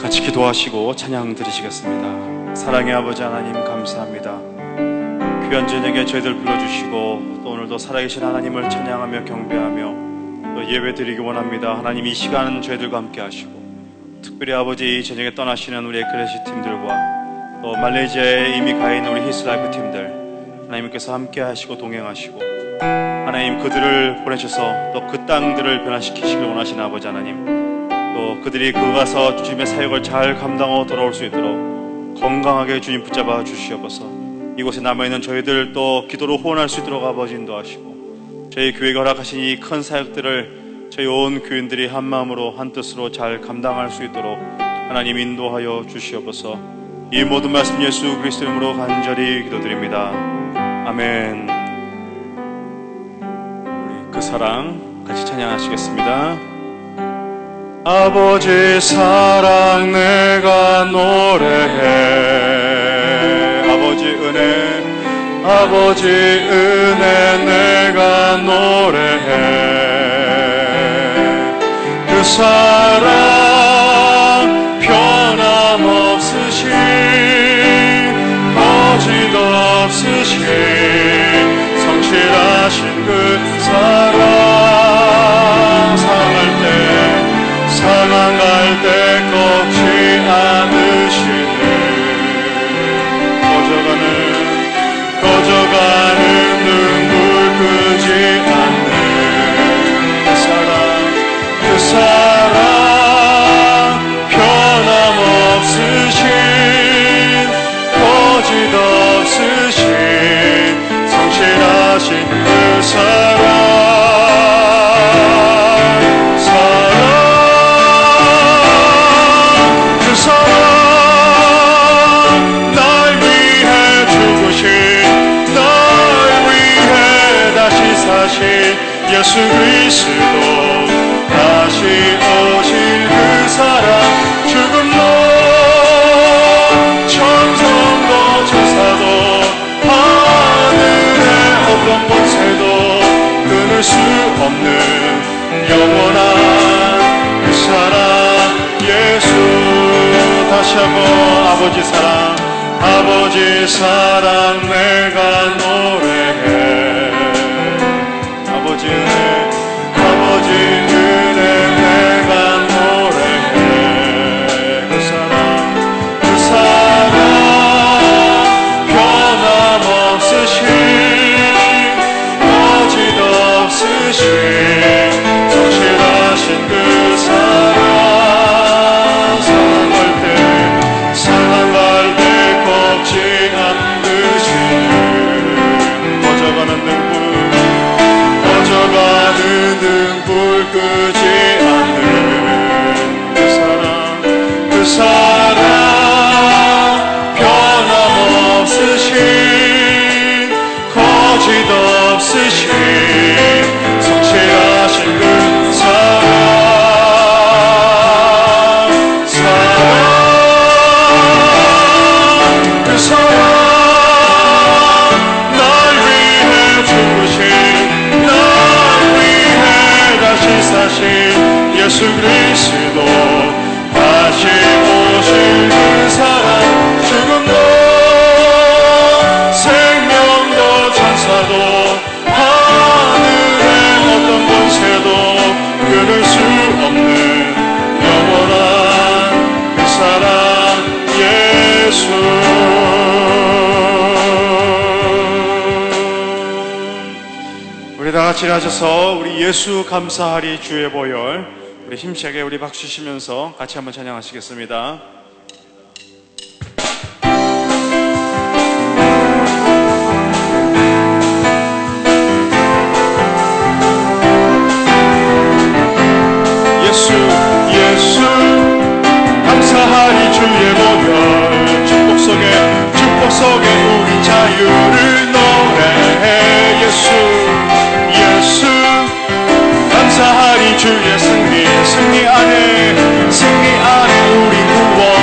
같이 기도하시고 찬양 드리시겠습니다. 사랑의 아버지 하나님 감사합니다. 귀한 저녁에 저희들 불러주시고 또 오늘도 살아계신 하나님을 찬양하며 경배하며 또 예배 드리기 원합니다. 하나님 이 시간은 저희들과 함께 하시고 특별히 아버지 이 저녁에 떠나시는 우리 에클레시 팀들과 또 말레이시아에 이미 가 있는 우리 히스라이프 팀들 하나님께서 함께 하시고 동행하시고 하나님 그들을 보내셔서 또 그 땅들을 변화시키시길 원하시는 아버지 하나님, 또 그들이 그 가서 주님의 사역을 잘 감당하고 돌아올 수 있도록 건강하게 주님 붙잡아 주시옵소서. 이곳에 남아있는 저희들 또 기도로 후원할 수 있도록 아버지 인도하시고 저희 교회가 허락하신 이 큰 사역들을 저희 온 교인들이 한 마음으로 한 뜻으로 잘 감당할 수 있도록 하나님 인도하여 주시옵소서. 이 모든 말씀 예수 그리스도 이름으로 간절히 기도드립니다. 아멘. 우리 그 사랑 같이 찬양하시겠습니다. 아버지 사랑 내가 노래해, 아버지 은혜, 아버지 은혜 내가 노래해. 그 사랑 변함없으신 거짓없으신 성실하신 그 사랑, 사랑할 때 꺾지 않으시는 꺼져가는 눈물 끄지 않는 그 사랑 변함없으신 거짓없으신 성실하신 그 사랑, 예수 그리스도 다시 오실 그 사랑, 죽음도 천성도 천사도 하늘의 어떤 권세도 끊을 수 없는 영원한 그 사랑 예수. 다시 한번 아버지 사랑 내가 노래해. 아버지 은혜 내가 노래해. 그 사랑 변함없으신 거짓없으신 성실하신 그 사랑, 사랑할 때 꺾지 않으시는 꺼져가는 등불 끄지 않는 그 사랑 변함없으신 거짓없으신 성실하신 그 사랑 날 위해 죽으신 사신 예수 그리스도 다시 오실 그 사랑, 죽음도 생명도 천사도 하늘의 어떤 권세도 끊을 수 없는 영원한 그 사랑 예수. 우리 다 같이 일어나셔서 우리 예수 감사하리 주의 보혈, 우리 힘차게 우리 박수 치면서 같이 한번 찬양하시겠습니다. 예수 감사하리 주의 보혈, 축복 속에 우리 자유를 노래해. 예수 감사하리 주의 승리 안에 우리 구원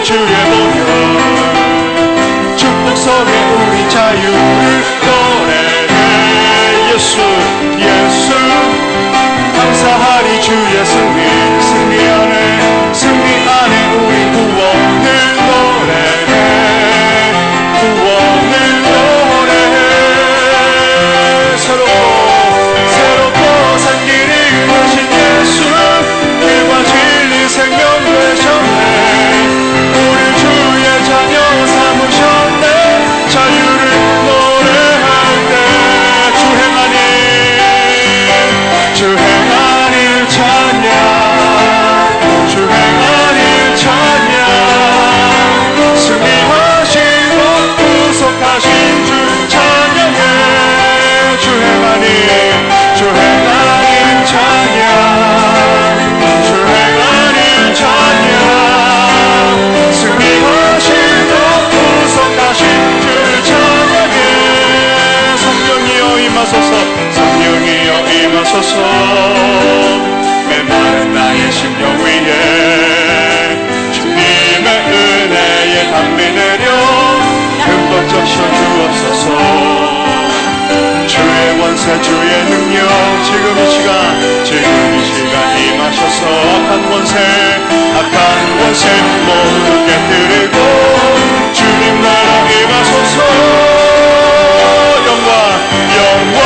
주의 보혈 축복 속에 우리 자유를 노래해 예수 예수 감사하리 주의 승리 승리 안에 우리 구원을 노래해 구원을 노래해 새롭고 산 길이 되신 예수 길과 진리 생명 되셨네 우리 주의 자녀 삼으셨네 자유를 노래할 때 주 행하니 찬양 주 행하니 찬양 승리하시고 구속하신 주 찬양해 주 행하니 찬양 주 행하니 찬양 승리하시고 구속하신 주 찬양해 성령이여 임하소서 성령이여 임하소서 메마른 나의 심령 위에 주님의 은혜에 담비 내려 흠뻑 적셔 주옵소서 주의 원세 주의 능력 지금 이 시간 임하셔서 악한 원세 모두 깨뜨리고 주님 나라 임하소서 영광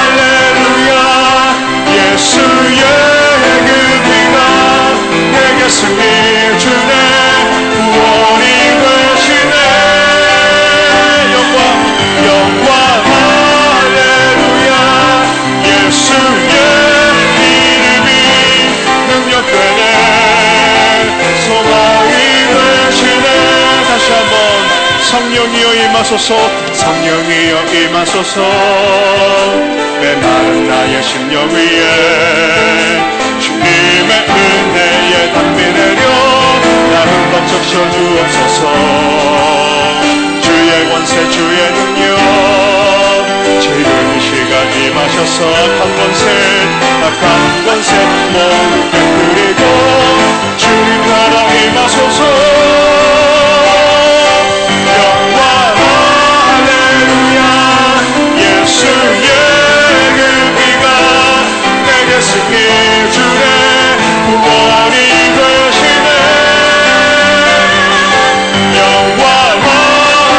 할렐루야 예수의 그 피가 내게 승리 주네 구원이 되시네 영광 할렐루야 예수의 이름이 능력되네 소망이 되시네 다시 한번 성령이여 임하소서 성령이여 임하소서 메마른 나의 심령 위에 주님의 은혜에 담비 내려 나 흠뻑 적셔 주옵소서 주의 원세 주의 능력 지금 이 시간 임하셔서 악한 권세 모두 깨뜨리고 주님 나라 임하소서 영광 할렐루야 예수의 그 피가 내게 승리 주네 구원이 되시네 영광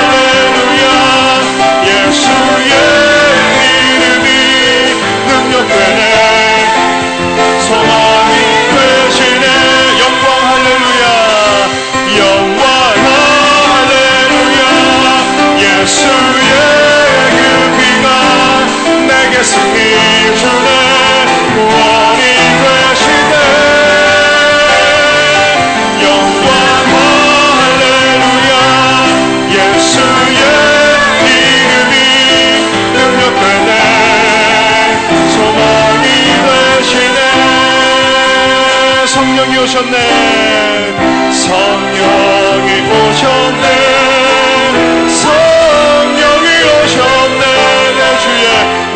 할렐루야 예수의 이름이 능력되네 소망이 되시네 영광 할렐루야 영광 할렐루야 예수의 그 피가 내게 승리 주네 구원이 되시네 영광 할렐루야 예수의 이름이 능력되네 소망이 되시네 성령이 오셨네 성령이 오셨네 성령이 오셨네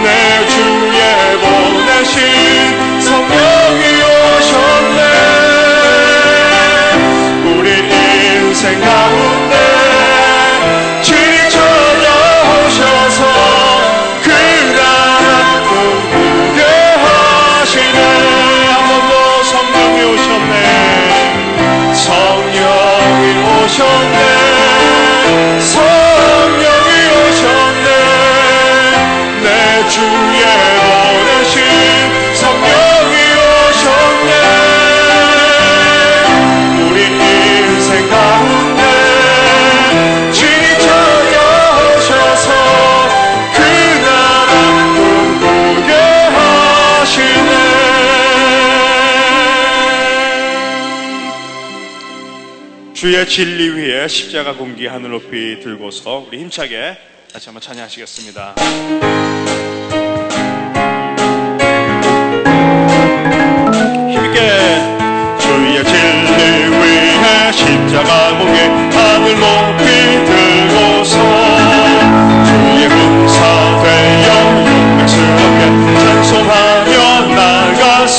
내 주에 보내신 성령이 오셨네 우리 인생 가운데 진히 찾아오셔서 그 나라 꿈꾸게 하시네 한 번 더 성령이 오셨네 성령이 오셨네 성령이 오셨네 내 주에 보내신 성령이 오셨네 우리 인생 가운데 진히 찾아오셔서 그 나라 꿈꾸게 하시네 주의 진리 위에 십자가 공기 하늘 높이 들고서 우리 힘차게 다시 한번 찬양하시겠습니다. 힘있게 주의 진리 위에 십자가 공기 하늘 높이 들고서 주의 군사 되어 용맹스럽게 찬송하며 나가세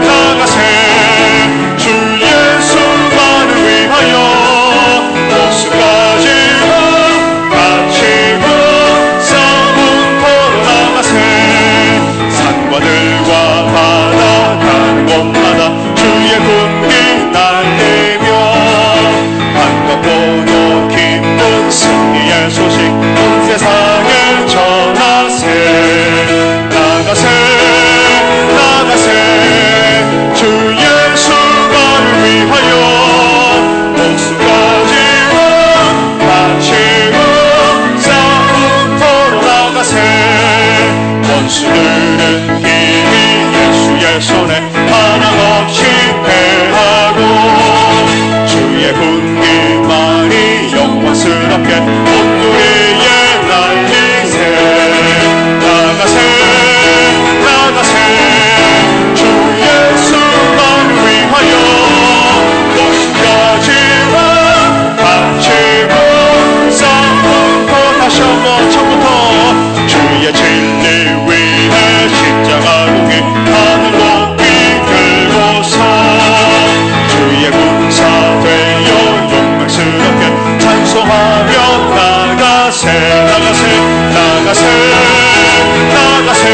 나가세 주 예수만을 위하여 목숨 가지고 바치고 싸움터로 나가세 산과 들과 바다 가는 곳마다 주의 군기 날리며 반갑고도 기쁜 승리의 소식 온 세상에 전하세 나가세 주 예수만을 위하여 목숨 가지고 바치고 싸움터로 나가세 원수들은 힘이 예수의 손에 하나없이 패하고 주의 군기만이 영광스럽게 온 우리의 날리세 나가세 주 예수만을 위하여 목숨 가지고 바치고 싸움터 다시 한번 처음부터 주의 진리 위에 십자가 공이 하늘 높이 들고서 주의 군사 되어 영광스럽게 찬송하며 나가세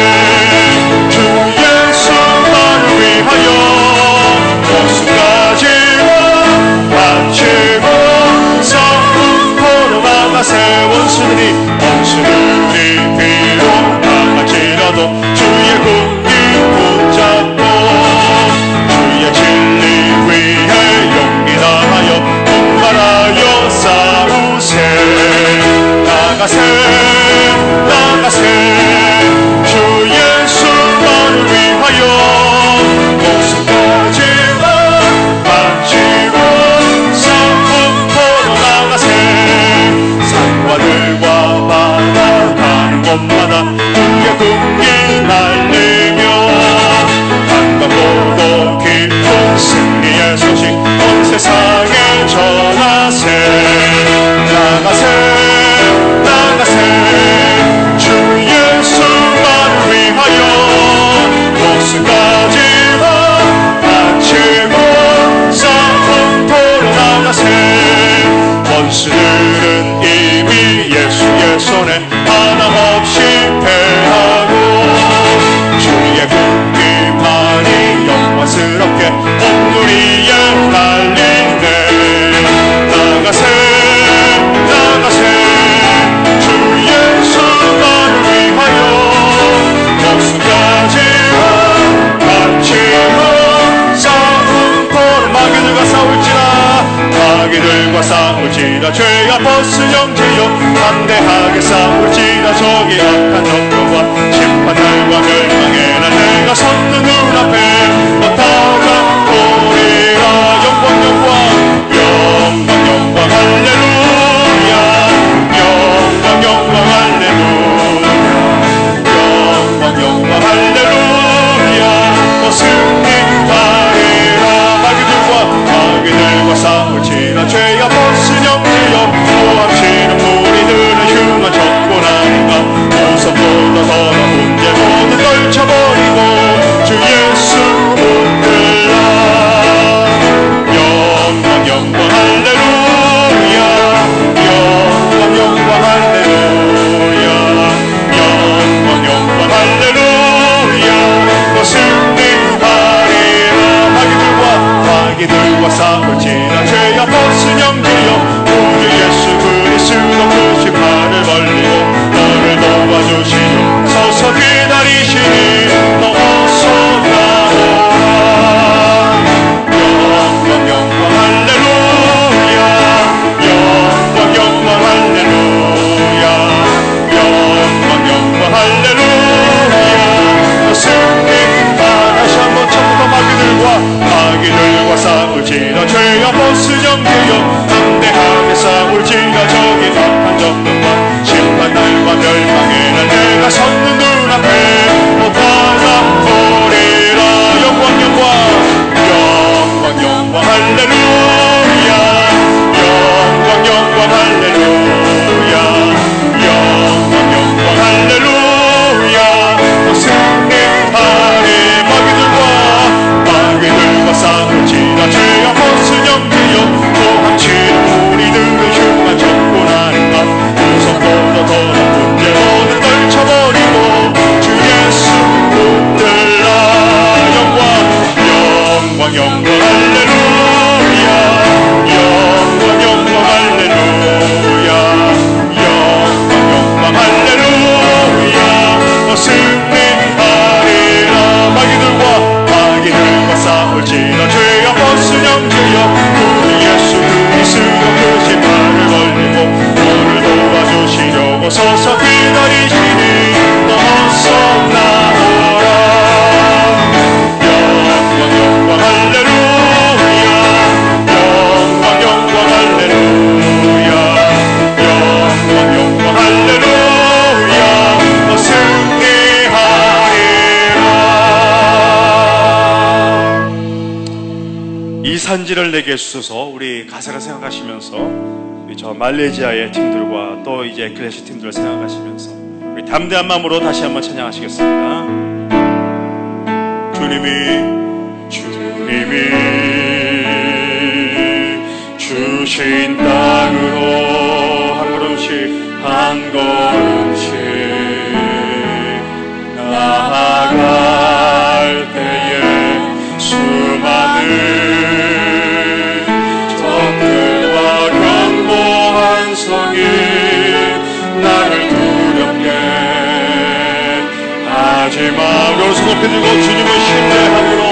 주 예수만을 위하여 목숨 가지고 바치고 싸움터로 나가세 원수들이 비록 당할지라도 주의 군기 붙잡고 주의 진리 위에 용기 다하여 분발하여 싸우세 나가세 주 예수만을 위하여 목숨 가지고 바치고 싸움터로 나가세 산과 들과 바다 가는 곳마다 주의 군기 날리며 반갑고도 기쁜 승리의 소식 온 세상에 전하세 나가세 주 예수만을 위하여 목숨 가지고 바치고 싸움터로 나가세 원수들은 이미 예수의 손에 하나없이 패하고 주의 군기만이 영광스럽게 온 우리의 날리네 나가세 주 예수만을 위하여 목숨 가지고 바치고 싸움터로 마귀들과 싸울지라 죄가 벗은 영지여 담대하게 싸울지라 저기 악한 정권과 심판들과 멸망에 난 내가 섰는 눈앞에 못다가 오리라 영광 할렐루야 영광 할렐루야 또 승리하리라 마귀들과 싸울지라 죄가 벗은 영지여 모함치는 무리들은 흉한 적군 아닌가 우선보다 더 나쁜 죄 모두 떨쳐버리고 주 예수 붙들라 영광 할렐루야 영광 할렐루야 영광 할렐루야 또 승리하리라 마귀들과 싸울지라 죄가 벗은 영지여 우리 예수 그리스도 그 십자가를 벌리고 너를 도와주시오 서서 기다리시니 너 어서 나오라 영광 할렐루야 영광 할렐루야 영광 할렐루야 너 승리 다시 한번 처음부터 마귀들과 싸울지라 죄가 벗은 영지여 담대하게 싸울지라 저기 악한 정권과 심판날과 멸망에 난 내가 섰는 눈앞에 못하다 보리라 영광 할렐루야 영광 할렐루야 영광 할렐루야 산지를 내게 주소서. 우리 가사를 생각하시면서 우리 저 말레이시아의 팀들과 또 이제 에클레시아 팀들을 생각하시면서 우리 담대한 마음으로 다시 한번 찬양하시겠습니다. 주님이 주신 땅으로 한 걸음씩 나아갈 때에 수많은 적들과 견고한 성이 나를 두렵게 하지만 우리 손 높이 들고 주님을 신뢰함으로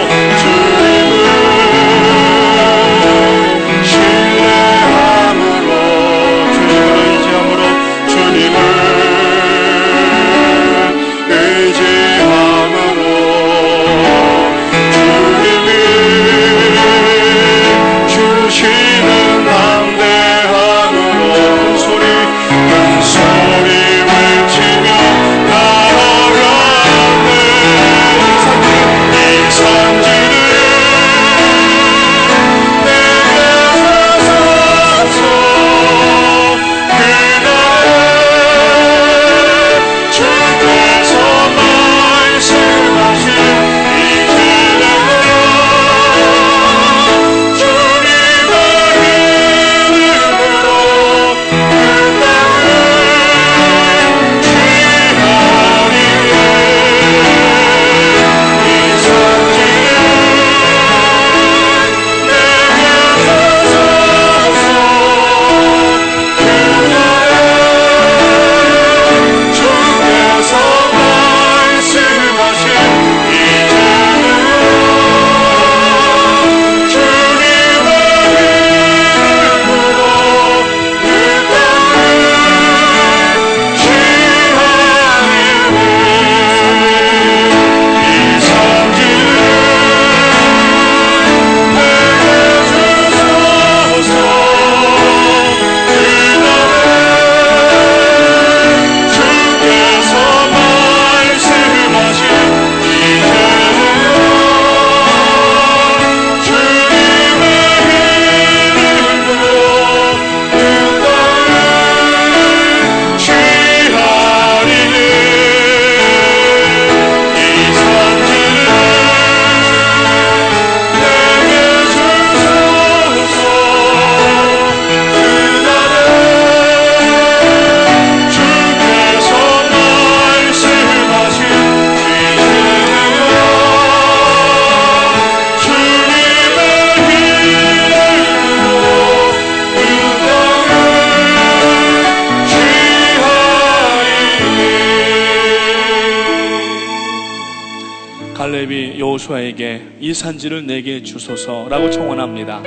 갈렙이 여호수아에게 이 산지를 내게 주소서라고 청원합니다.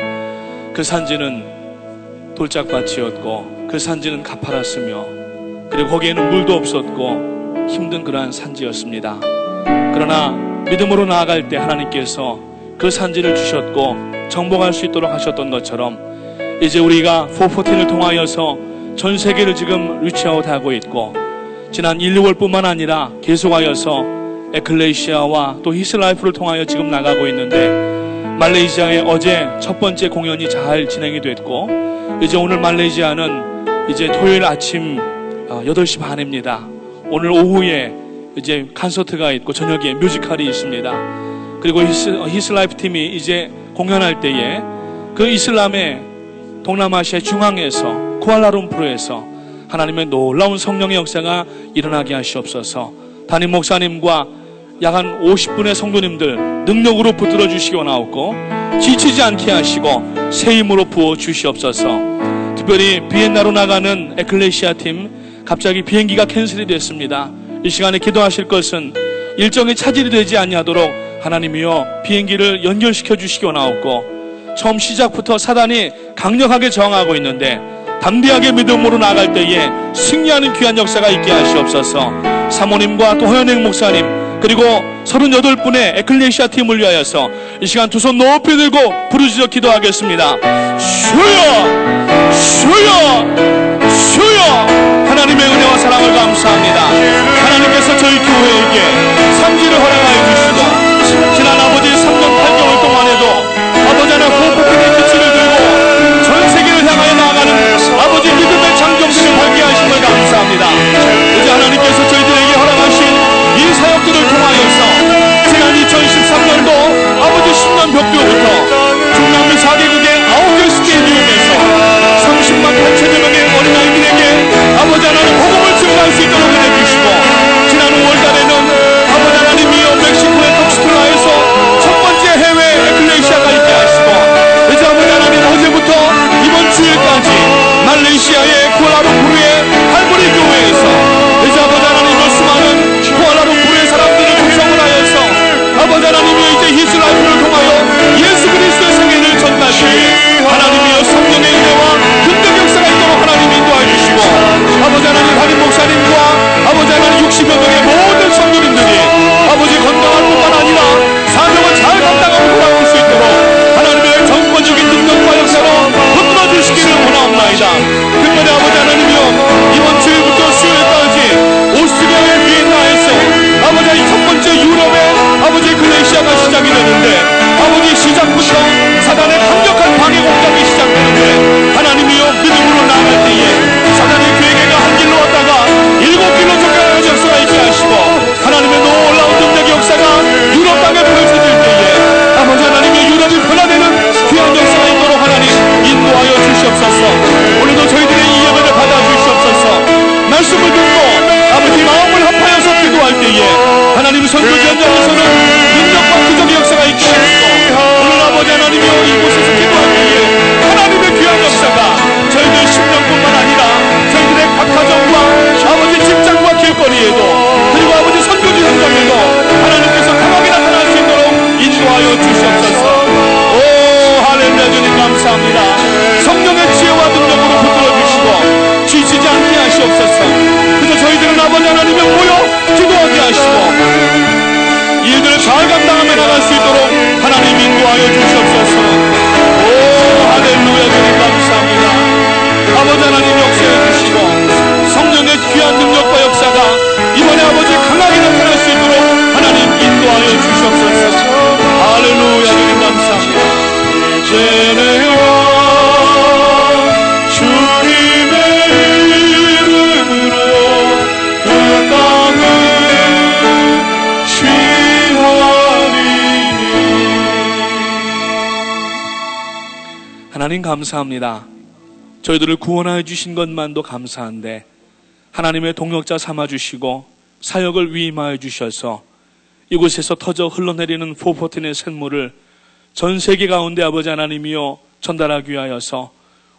그 산지는 돌짝밭이었고 그 산지는 가파랐으며 그리고 거기에는 물도 없었고 힘든 그러한 산지였습니다. 그러나 믿음으로 나아갈 때 하나님께서 그 산지를 주셨고 정복할 수 있도록 하셨던 것처럼 이제 우리가 414을 통하여서 전 세계를 지금 리치아웃하고 있고 지난 1, 2월 뿐만 아니라 계속하여서 에클레시아와 또 히스라이프를 통하여 지금 나가고 있는데 말레이시아에 어제 첫 번째 공연이 잘 진행이 됐고 이제 오늘 말레이시아는 이제 토요일 아침 8시 반입니다. 오늘 오후에 이제 콘서트가 있고 저녁에 뮤지컬이 있습니다. 그리고 히스라이프 팀이 이제 공연할 때에 그 이슬람의 동남아시아 중앙에서 쿠알라룸푸르에서 하나님의 놀라운 성령의 역사가 일어나게 하시옵소서. 담임 목사님과 약 한 50분의 성도님들 능력으로 붙들어 주시기 원하옵고 지치지 않게 하시고 새 힘으로 부어 주시옵소서. 특별히 비엔나로 나가는 에클레시아 팀 갑자기 비행기가 캔슬이 됐습니다. 이 시간에 기도하실 것은 일정이 차질이 되지 아니하도록 하나님이여 비행기를 연결시켜 주시기 원하옵고 처음 시작부터 사단이 강력하게 저항하고 있는데 담대하게 믿음으로 나아갈 때에 승리하는 귀한 역사가 있게 하시옵소서. 사모님과 또 허연행 목사님 그리고 38분의 에클레시아 팀을 위하여서 이 시간 두 손 높이 들고 부르짖어 기도하겠습니다. 주여 주여 주여 하나님의 은혜와 사랑을 감사합니다. 하나님께서 저희 교회에게 산지를 허락하여 주시고 지난 아버지 3년 8개월 동안에도 아버지 하나님 호흡이 선교지 현장에서는 능력과 기적의 역사가 있게 하시고 오늘 아버지 하나님이여 이곳에서 기도하기 위해 하나님의 귀한 역사가 저희들 심령뿐만 아니라 저희들의 각 가정과 아버지 직장과 길거리에도 그리고 아버지 선교지 현장에도 하나님께서 강하게 나타날 수 있도록 인도하여 주시옵소서. 오 할렐루야. 주님 감사합니다. 성령의 지혜와 능력으로 붙들어 주시고 지치지 않게 하시옵소서. 그래서 저희들은 아버지 하나님의 모여 기도하게 하시고 일들을 잘 감당하며 나갈 수 있도록 하나님 인도하여 주시옵소서. 오 할렐루야. 주님 감사합니다. 아버지 하나님 역사해 주시고 성령의 귀한 능력과 역사가 이번에 아버지 강하게 나타날 수 있도록 하나님 인도하여 주시옵소서. 할렐루야. 주님 감사합니다. 이제는 주님의 이름으로 그 땅을 취하리니. 하나님 감사합니다. 저희들을 구원하여 주신 것만도 감사한데 하나님의 동역자 삼아주시고 사역을 위임하여 주셔서 이곳에서 터져 흘러내리는 포포틴의 샘물을 전 세계 가운데 아버지 하나님이여 전달하기 위하여서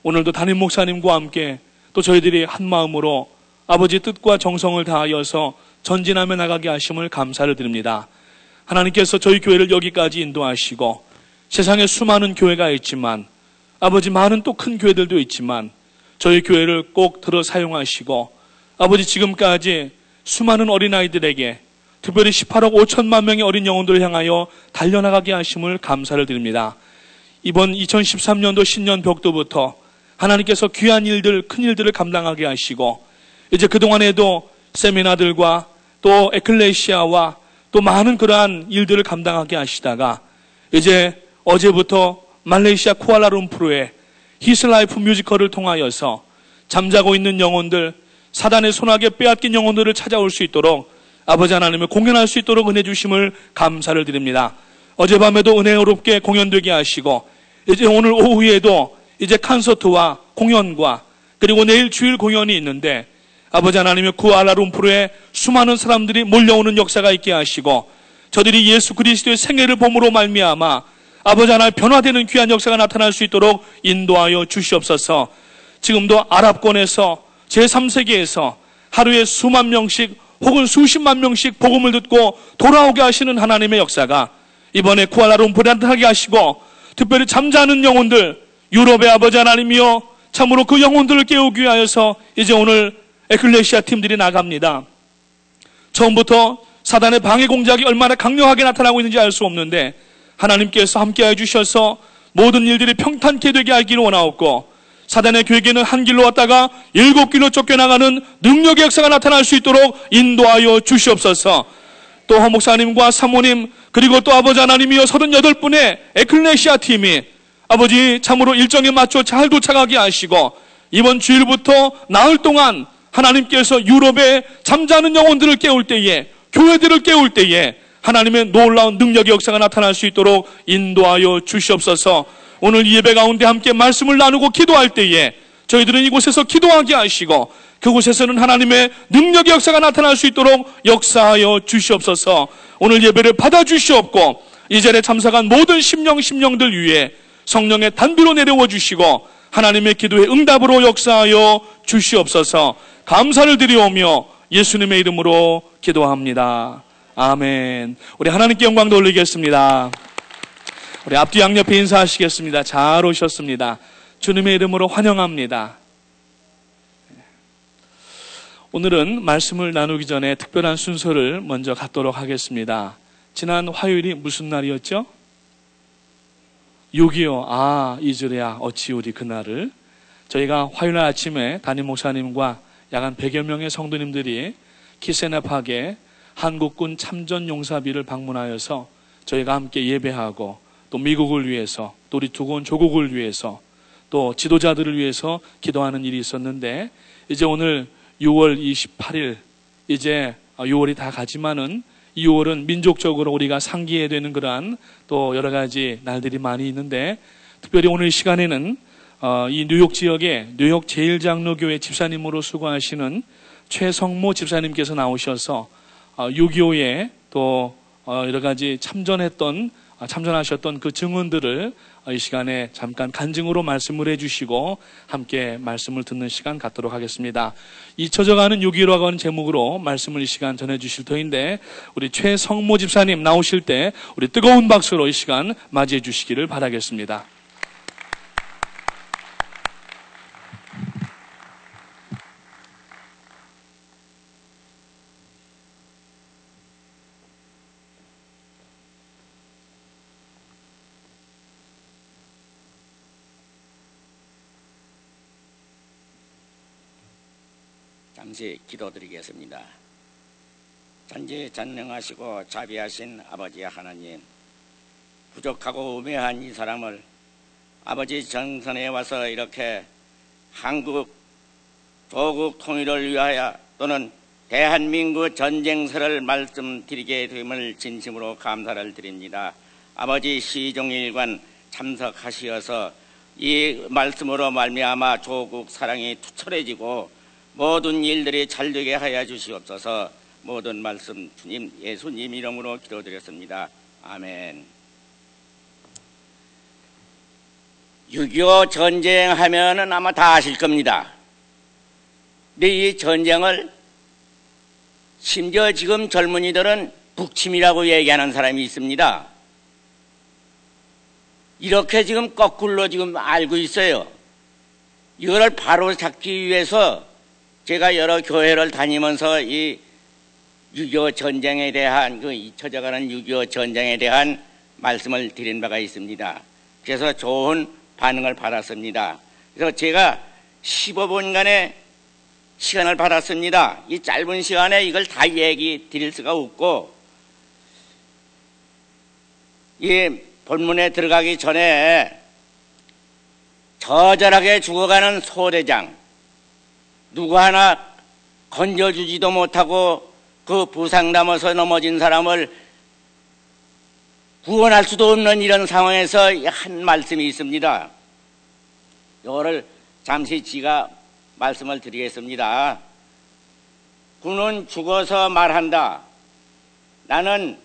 오늘도 담임 목사님과 함께 또 저희들이 한 마음으로 아버지 뜻과 정성을 다하여서 전진하며 나가게 하심을 감사를 드립니다. 하나님께서 저희 교회를 여기까지 인도하시고 세상에 수많은 교회가 있지만 아버지 많은 또 큰 교회들도 있지만 저희 교회를 꼭 들어 사용하시고 아버지 지금까지 수많은 어린아이들에게 특별히 18억 5천만 명의 어린 영혼들을 향하여 달려나가게 하심을 감사를 드립니다. 이번 2013년도 신년 벽도부터 하나님께서 귀한 일들, 큰 일들을 감당하게 하시고 이제 그동안에도 세미나들과 또 에클레시아와 또 많은 그러한 일들을 감당하게 하시다가 이제 어제부터 말레이시아 쿠알라룸푸르의 히스라이프 뮤지컬을 통하여서 잠자고 있는 영혼들, 사단의 손아귀에 빼앗긴 영혼들을 찾아올 수 있도록 아버지 하나님을 공연할 수 있도록 은혜 주심을 감사를 드립니다. 어젯밤에도 은혜롭게 공연되게 하시고 이제 오늘 오후에도 이제 콘서트와 공연과 그리고 내일 주일 공연이 있는데 아버지 하나님의 쿠알라룸푸르에 수많은 사람들이 몰려오는 역사가 있게 하시고 저들이 예수 그리스도의 생애를 봄으로 말미암아 아버지 하나님 변화되는 귀한 역사가 나타날 수 있도록 인도하여 주시옵소서. 지금도 아랍권에서 제3세계에서 하루에 수만 명씩 혹은 수십만 명씩 복음을 듣고 돌아오게 하시는 하나님의 역사가 이번에 쿠알라룸푸르에 나타나게 하시고 특별히 잠자는 영혼들 유럽의 아버지 하나님이여 참으로 그 영혼들을 깨우기 위하여서 이제 오늘 에클레시아 팀들이 나갑니다. 처음부터 사단의 방해 공작이 얼마나 강력하게 나타나고 있는지 알 수 없는데 하나님께서 함께해 주셔서 모든 일들이 평탄케 되게 하기를 원하옵고 사단의 계획에는 한 길로 왔다가 7길로 쫓겨나가는 능력의 역사가 나타날 수 있도록 인도하여 주시옵소서. 또 허 목사님과 사모님 그리고 또 아버지 하나님이여 38분의 에클레시아 팀이 아버지 참으로 일정에 맞춰 잘 도착하게 하시고 이번 주일부터 나흘 동안 하나님께서 유럽의 잠자는 영혼들을 깨울 때에 교회들을 깨울 때에 하나님의 놀라운 능력의 역사가 나타날 수 있도록 인도하여 주시옵소서. 오늘 이 예배 가운데 함께 말씀을 나누고 기도할 때에 저희들은 이곳에서 기도하게 하시고 그곳에서는 하나님의 능력의 역사가 나타날 수 있도록 역사하여 주시옵소서. 오늘 예배를 받아주시옵고 이 자리에 참석한 모든 심령들 위에 성령의 단비로 내려와 주시고 하나님의 기도의 응답으로 역사하여 주시옵소서. 감사를 드리오며 예수님의 이름으로 기도합니다. 아멘. 우리 하나님께 영광 돌리겠습니다. 우리 앞뒤 양옆에 인사하시겠습니다. 잘 오셨습니다. 주님의 이름으로 환영합니다. 오늘은 말씀을 나누기 전에 특별한 순서를 먼저 갖도록 하겠습니다. 지난 화요일이 무슨 날이었죠? 6.25. 이주랴 어찌 우리 그날을 저희가 화요일 아침에 담임 목사님과 약 한 100여 명의 성도님들이 키세네팍에 한국군 참전용사비를 방문하여서 저희가 함께 예배하고 또 미국을 위해서 또 우리 두고 온 조국을 위해서 또 지도자들을 위해서 기도하는 일이 있었는데 이제 오늘 6월 28일 이제 6월이 다 가지만은 6월은 민족적으로 우리가 상기해야 되는 그러한 또 여러 가지 날들이 많이 있는데 특별히 오늘 시간에는 이 뉴욕 지역의 뉴욕 제일장로교회 집사님으로 수고하시는 최성모 집사님께서 나오셔서 6.25의 또 여러 가지 참전하셨던 그 증언들을 이 시간에 잠깐 간증으로 말씀을 해주시고 함께 말씀을 듣는 시간 갖도록 하겠습니다. 잊혀져가는 6.15라고 하는 제목으로 말씀을 이 시간 전해주실 터인데, 우리 최성모 집사님 나오실 때 우리 뜨거운 박수로 이 시간 맞이해 주시기를 바라겠습니다. 잠시 기도드리겠습니다. 전지전능하시고 자비하신 아버지 하나님, 부족하고 우매한 이 사람을 아버지 정선에 와서 이렇게 한국 조국 통일을 위하여 또는 대한민국 전쟁설을 말씀드리게 됨을 진심으로 감사를 드립니다. 아버지 시종일관 참석하시어서 이 말씀으로 말미암아 조국 사랑이 투철해지고 모든 일들이 잘되게 하여 주시옵소서. 모든 말씀 주님 예수님 이름으로 기도드렸습니다. 아멘. 6.25 전쟁하면은 아마 다 아실 겁니다. 근데 이 전쟁을 심지어 지금 젊은이들은 북침이라고 얘기하는 사람이 있습니다. 이렇게 지금 거꾸로 지금 알고 있어요. 이거를 바로 잡기 위해서 제가 여러 교회를 다니면서 이 6.25 전쟁에 대한 잊혀져가는 6.25 전쟁에 대한 말씀을 드린 바가 있습니다. 그래서 좋은 반응을 받았습니다. 그래서 제가 15분간의 시간을 받았습니다. 이 짧은 시간에 이걸 다 얘기 드릴 수가 없고, 이 본문에 들어가기 전에 처절하게 죽어가는 소대장, 누구 하나 건져주지도 못하고 그 부상 남아서 넘어진 사람을 구원할 수도 없는 이런 상황에서 한 말씀이 있습니다. 이거를 잠시 제가 말씀을 드리겠습니다. 군은 죽어서 말한다. 나는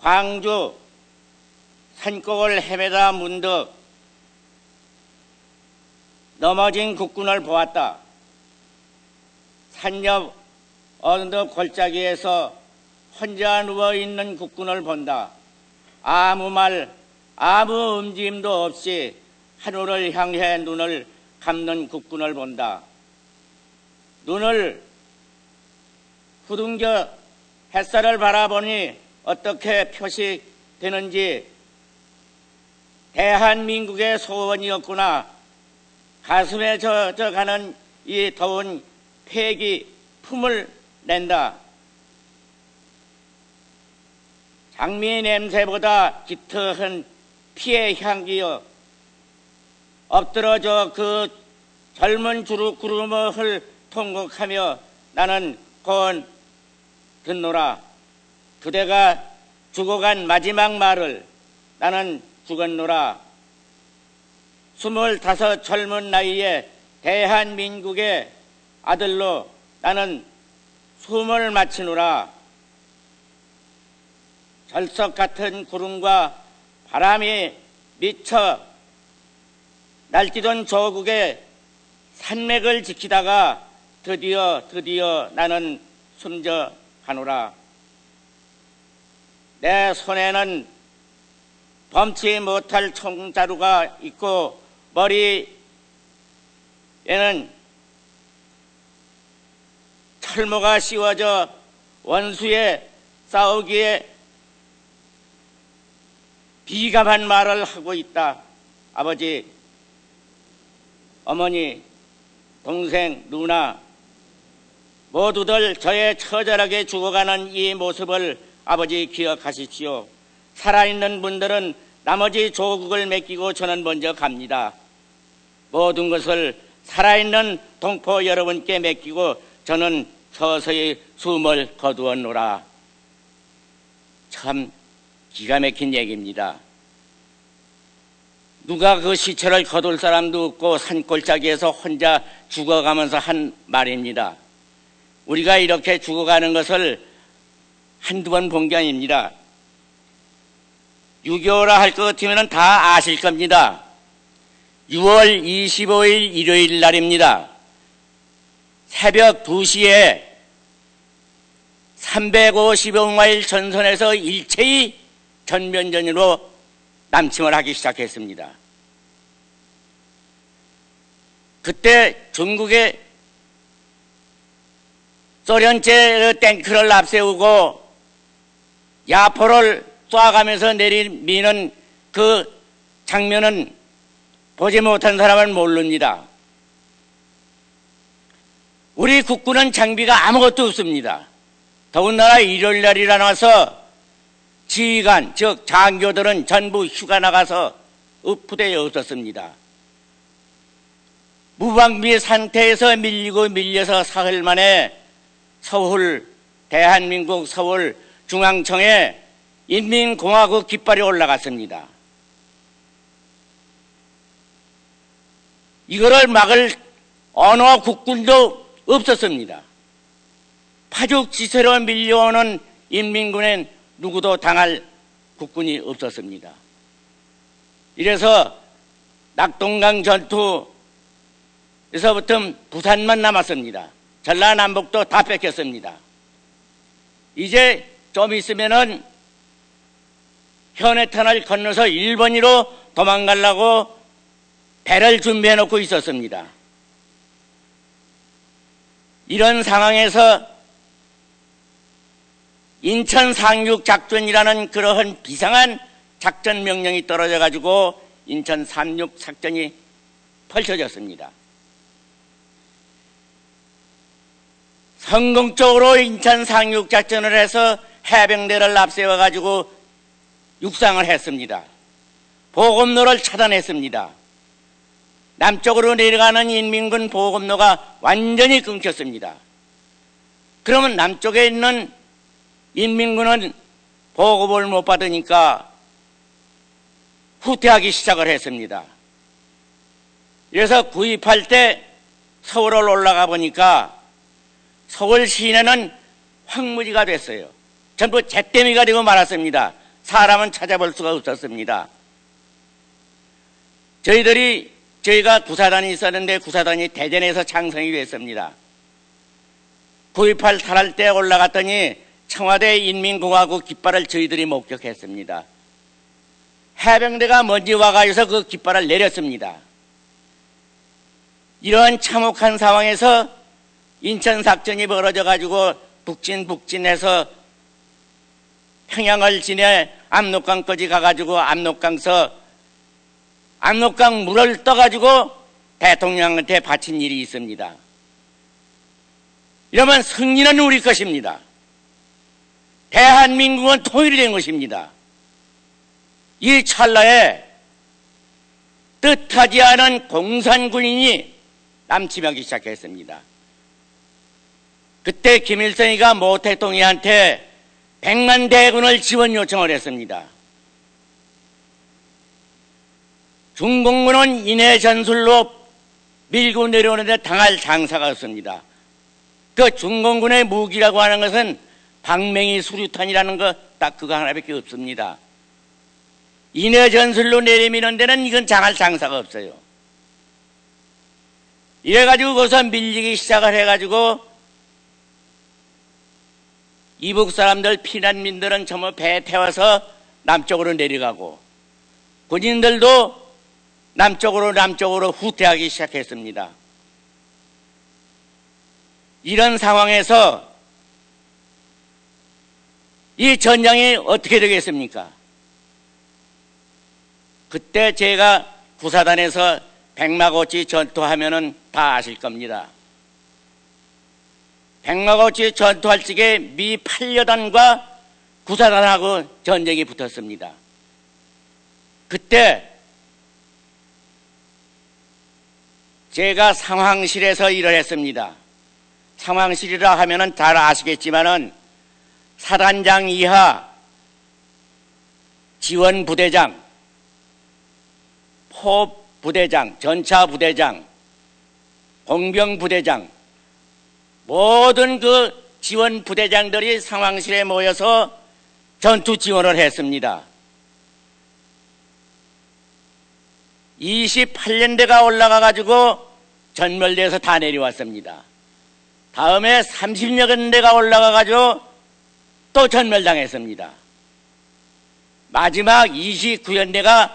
광주 산꼭을 헤매다 문득 넘어진 국군을 보았다. 산 옆 언덕 골짜기에서 혼자 누워있는 국군을 본다. 아무 말, 아무 움직임도 없이 하늘을 향해 눈을 감는 국군을 본다. 눈을 후둥겨 햇살을 바라보니 어떻게 표시되는지 대한민국의 소원이었구나. 가슴에 젖어가는 이 더운 패기 품을 낸다. 장미 냄새보다 짙은 피의 향기여 엎드러져 그 젊은 구름을 통곡하며 나는 곧 듣노라. 그대가 죽어간 마지막 말을 나는 죽었노라. 25 젊은 나이에 대한민국의 아들로 나는 숨을 마치노라. 절석 같은 구름과 바람이 미쳐 날뛰던 조국의 산맥을 지키다가 드디어 나는 숨져 가노라. 내 손에는 범치 못할 총자루가 있고 머리에는 철모가 씌워져 원수의 싸우기에 비감한 말을 하고 있다. 아버지, 어머니, 동생, 누나 모두들 저의 처절하게 죽어가는 이 모습을 아버지 기억하십시오. 살아있는 분들은 나머지 조국을 맡기고 저는 먼저 갑니다. 모든 것을 살아있는 동포 여러분께 맡기고 저는 서서히 숨을 거두었노라. 참 기가 막힌 얘기입니다. 누가 그 시체를 거둘 사람도 없고 산골짜기에서 혼자 죽어가면서 한 말입니다. 우리가 이렇게 죽어가는 것을 한두 번 본 게 아닙니다. 6.25라 할 것 같으면 다 아실 겁니다. 6월 25일 일요일 날입니다. 새벽 2시에 350여마일 전선에서 일체의 전면전으로 남침을 하기 시작했습니다. 그때 중국의 소련제 탱크를 앞세우고 야포를 쏴가면서 내리미는 그 장면은 보지 못한 사람은 모릅니다. 우리 국군은 장비가 아무것도 없습니다. 더군다나 일요일 날이라서 지휘관, 즉 장교들은 전부 휴가 나가서 부대에 없었습니다. 무방비 상태에서 밀려서 사흘 만에 대한민국 서울 중앙청에 인민공화국 깃발이 올라갔습니다. 이거를 막을 어느 국군도 없었습니다. 파죽지세로 밀려오는 인민군엔 누구도 당할 국군이 없었습니다. 이래서 낙동강 전투에서부터 부산만 남았습니다. 전라남북도 다 뺏겼습니다. 이제 좀 있으면은 현해탄을 건너서 일본으로 도망가려고 배를 준비해 놓고 있었습니다. 이런 상황에서 인천 상륙 작전이라는 그러한 비상한 작전 명령이 떨어져 가지고 인천 상륙 작전이 펼쳐졌습니다. 성공적으로 인천 상륙 작전을 해서 해병대를 앞세워 가지고 육상을 했습니다. 보급로를 차단했습니다. 남쪽으로 내려가는 인민군 보급로가 완전히 끊겼습니다. 그러면 남쪽에 있는 인민군은 보급을 못 받으니까 후퇴하기 시작을 했습니다. 그래서 구입할 때 서울을 올라가 보니까 서울 시내는 황무지가 됐어요. 전부 잿더미가 되고 말았습니다. 사람은 찾아볼 수가 없었습니다. 저희가 구사단이 있었는데 구사단이 대전에서 창성이 됐습니다. 9.28 탈할 때 올라갔더니 청와대 인민공화국 깃발을 저희들이 목격했습니다. 해병대가 먼저 와가지고 그 깃발을 내렸습니다. 이러한 참혹한 상황에서 인천 작전이 벌어져 가지고 북진해서 평양을 지내 압록강까지 가가지고 압록강 물을 떠가지고 대통령한테 바친 일이 있습니다. 이러면 승리는 우리 것입니다. 대한민국은 통일이 된 것입니다. 이 찰나에 뜻하지 않은 공산군인이 남침하기 시작했습니다. 그때 김일성이가 모 대통령한테 100만 대군을 지원 요청을 했습니다. 중공군은 인해 전술로 밀고 내려오는데 당할 장사가 없습니다. 그 중공군의 무기라고 하는 것은 방맹이 수류탄이라는 거 딱 그거 하나밖에 없습니다. 인해 전술로 내리미는 데는 이건 당할 장사가 없어요. 이래가지고 거기서 밀리기 시작을 해가지고 이북 사람들 피난민들은 전부 배 태워서 남쪽으로 내려가고 군인들도 남쪽으로 후퇴하기 시작했습니다. 이런 상황에서 이 전쟁이 어떻게 되겠습니까? 그때 제가 구사단에서 백마고치 전투하면은 다 아실 겁니다. 백마고치 전투할 적에 미 8여단과 구사단하고 전쟁이 붙었습니다. 그때 제가 상황실에서 일을 했습니다. 상황실이라 하면은 잘 아시겠지만은 사단장 이하 지원부대장, 포부대장, 전차부대장, 공병부대장 모든 그 지원 부대장들이 상황실에 모여서 전투 지원을 했습니다. 28년대가 올라가가지고 전멸대에서 다 내려왔습니다. 다음에 30년대가 올라가가지고 또 전멸당했습니다. 마지막 29년대가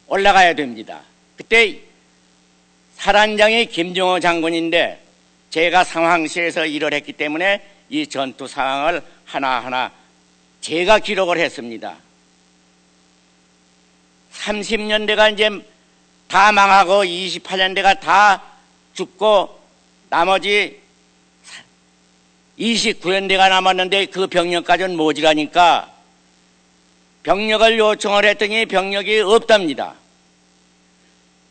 올라가야 됩니다. 그때 사단장이 김정호 장군인데 제가 상황실에서 일을 했기 때문에 이 전투 상황을 하나하나 제가 기록을 했습니다. 30년대가 이제 다 망하고 28년대가 다 죽고 나머지 29년대가 남았는데 그 병력까지는 모자라니까 병력을 요청을 했더니 병력이 없답니다.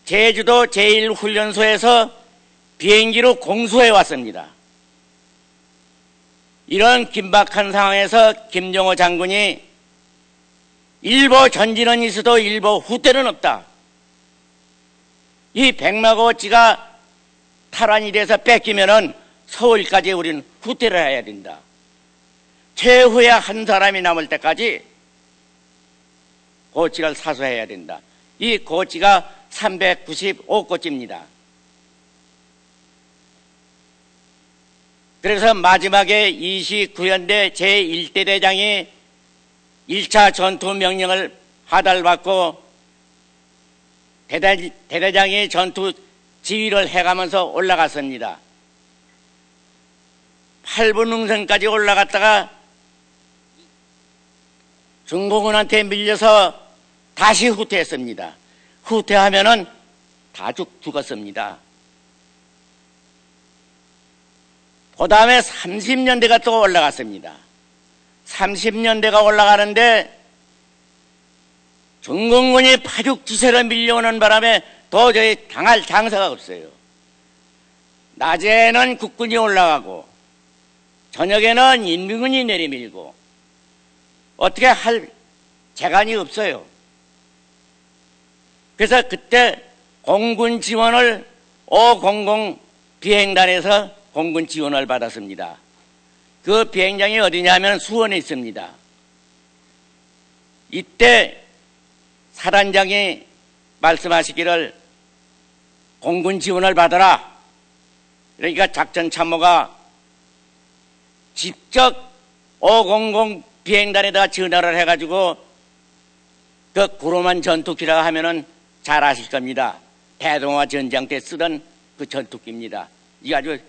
제주도 제1훈련소에서 비행기로 공수해 왔습니다. 이런 긴박한 상황에서 김정호 장군이 일부 전진은 있어도 일부 후퇴는 없다. 이 백마고치가 탈환이 돼서 뺏기면은 서울까지 우리는 후퇴를 해야 된다. 최후에 한 사람이 남을 때까지 고치를 사수해야 된다. 이 고치가 395고치입니다. 그래서 마지막에 29년대 제1대 대장이 1차 전투 명령을 하달받고 대대장이 전투 지휘를 해가면서 올라갔습니다. 8분 능선까지 올라갔다가 중공군한테 밀려서 다시 후퇴했습니다. 후퇴하면은 다 죽었습니다. 그 다음에 30년대가 또 올라갔습니다. 30년대가 올라가는데 중공군이 파죽지세로 밀려오는 바람에 도저히 당할 장사가 없어요. 낮에는 국군이 올라가고 저녁에는 인민군이 내리밀고 어떻게 할 재간이 없어요. 그래서 그때 공군 지원을 500 비행단에서 공군 지원을 받았습니다. 그 비행장이 어디냐면 수원에 있습니다. 이때 사단장이 말씀하시기를 공군 지원을 받아라. 그러니까 작전 참모가 직접 500 비행단에다가 전화를 해가지고 그 구로만 전투기라고 하면은 잘 아실 겁니다. 대동아 전장 때 쓰던 그 전투기입니다. 이게 아주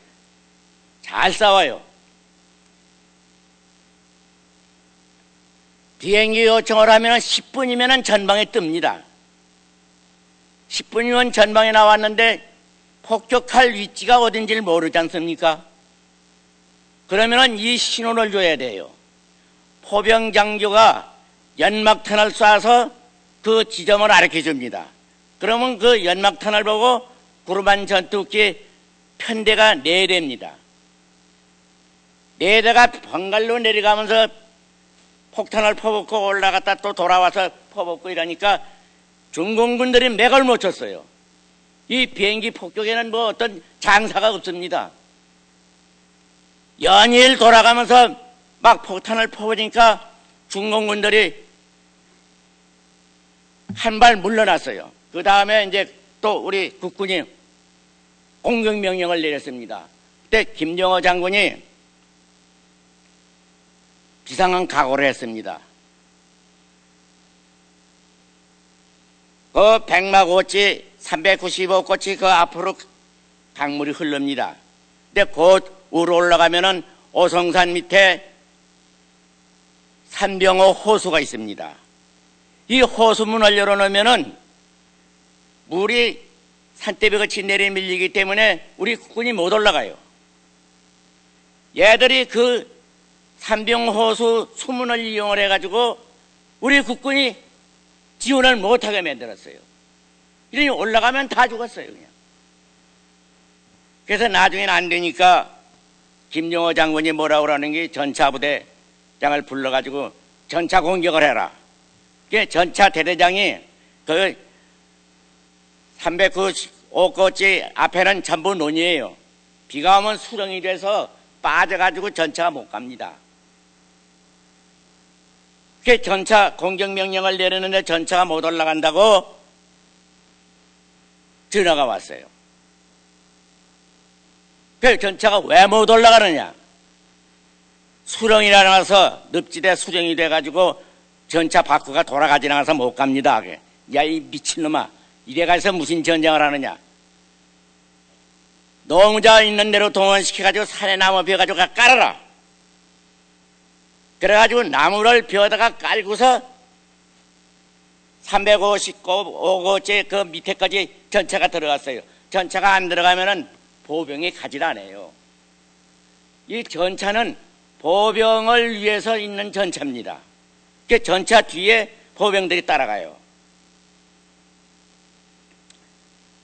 잘 싸워요. 비행기 요청을 하면 10분이면 전방에 뜹니다. 10분이면 전방에 나왔는데 폭격할 위치가 어딘지를 모르지 않습니까? 그러면 이 신호를 줘야 돼요. 포병 장교가 연막탄을 쏴서 그 지점을 가르쳐 줍니다. 그러면 그 연막탄을 보고 구르만 전투기 편대가 4대입니다. 4대가 번갈로 내려가면서 폭탄을 퍼붓고 올라갔다 또 돌아와서 퍼붓고 이러니까 중공군들이 맥을 못 쳤어요. 이 비행기 폭격에는 뭐 어떤 장사가 없습니다. 연일 돌아가면서 막 폭탄을 퍼부으니까 중공군들이 한 발 물러났어요. 그 다음에 이제 또 우리 국군이 공격명령을 내렸습니다. 그때 김정호 장군이 비상한 각오를 했습니다. 그 백마고치 395고치 그 앞으로 강물이 흐릅니다. 근데 곧 위로 올라가면은 오성산 밑에 산병호 호수가 있습니다. 이 호수문을 열어놓으면은 물이 산대벽같이 내리밀리기 때문에 우리 국군이 못 올라가요. 얘들이 그 산병호수 수문을 이용을 해가지고 우리 국군이 지원을 못하게 만들었어요. 이러니 올라가면 다 죽었어요, 그냥. 그래서 나중에는 안 되니까 김정호 장군이 뭐라고 그러는 게 전차부대장을 불러가지고 전차 공격을 해라. 전차 대대장이 그 395고치 앞에는 전부 논이에요. 비가 오면 수렁이 돼서 빠져가지고 전차가 못 갑니다. 그 전차 공격명령을 내리는데 전차가 못 올라간다고 전화가 왔어요. 그 전차가 왜 못 올라가느냐? 수령이 나가서 늪지대 수령이 돼가지고 전차 바퀴가 돌아가지 않아서 못 갑니다. 야, 이 미친놈아, 이래가서 무슨 전쟁을 하느냐? 노무자 있는 대로 동원시켜가지고 산에 나무 베어가지고 깔아라. 그래가지고 나무를 베어다가 깔고서 359호째 그 밑에까지 전차가 들어갔어요. 전차가 안 들어가면은 보병이 가지 않아요. 이 전차는 보병을 위해서 있는 전차입니다. 그 전차 뒤에 보병들이 따라가요.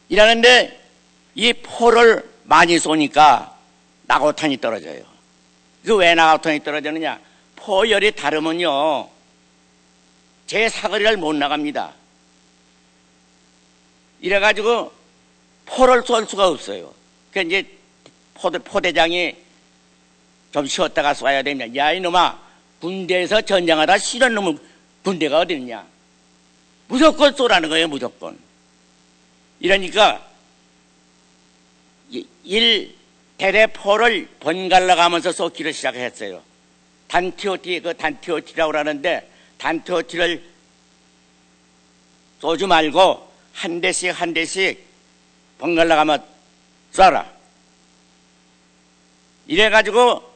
이러는데 이 포를 많이 쏘니까 낙오탄이 떨어져요. 그 왜 낙오탄이 떨어지느냐? 포열이 다르면요, 제 사거리를 못 나갑니다. 이래가지고 포를 쏠 수가 없어요. 그 이제 포대장이 좀 쉬었다가 쏴야 됩니다. 야, 이놈아, 군대에서 전쟁하다 쉬는 놈은 군대가 어디 있냐? 무조건 쏘라는 거예요, 무조건. 이러니까 대대포를 번갈아 가면서 쏘기를 시작했어요. 단티오티라고 하는데, 단티오티를 쏘지 말고 한 대씩 번갈아 가면 쏴라. 이래가지고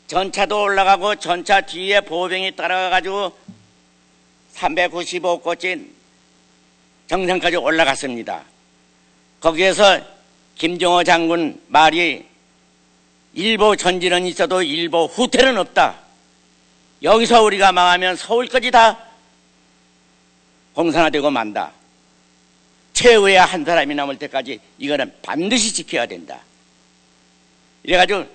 전차도 올라가고 전차 뒤에 보병이 따라가가지고 395꽃이 정상까지 올라갔습니다. 거기에서 김정호 장군 말이 일보 전진은 있어도 일보 후퇴는 없다. 여기서 우리가 망하면 서울까지 다 공산화되고 만다. 최후의 한 사람이 남을 때까지 이거는 반드시 지켜야 된다. 이래가지고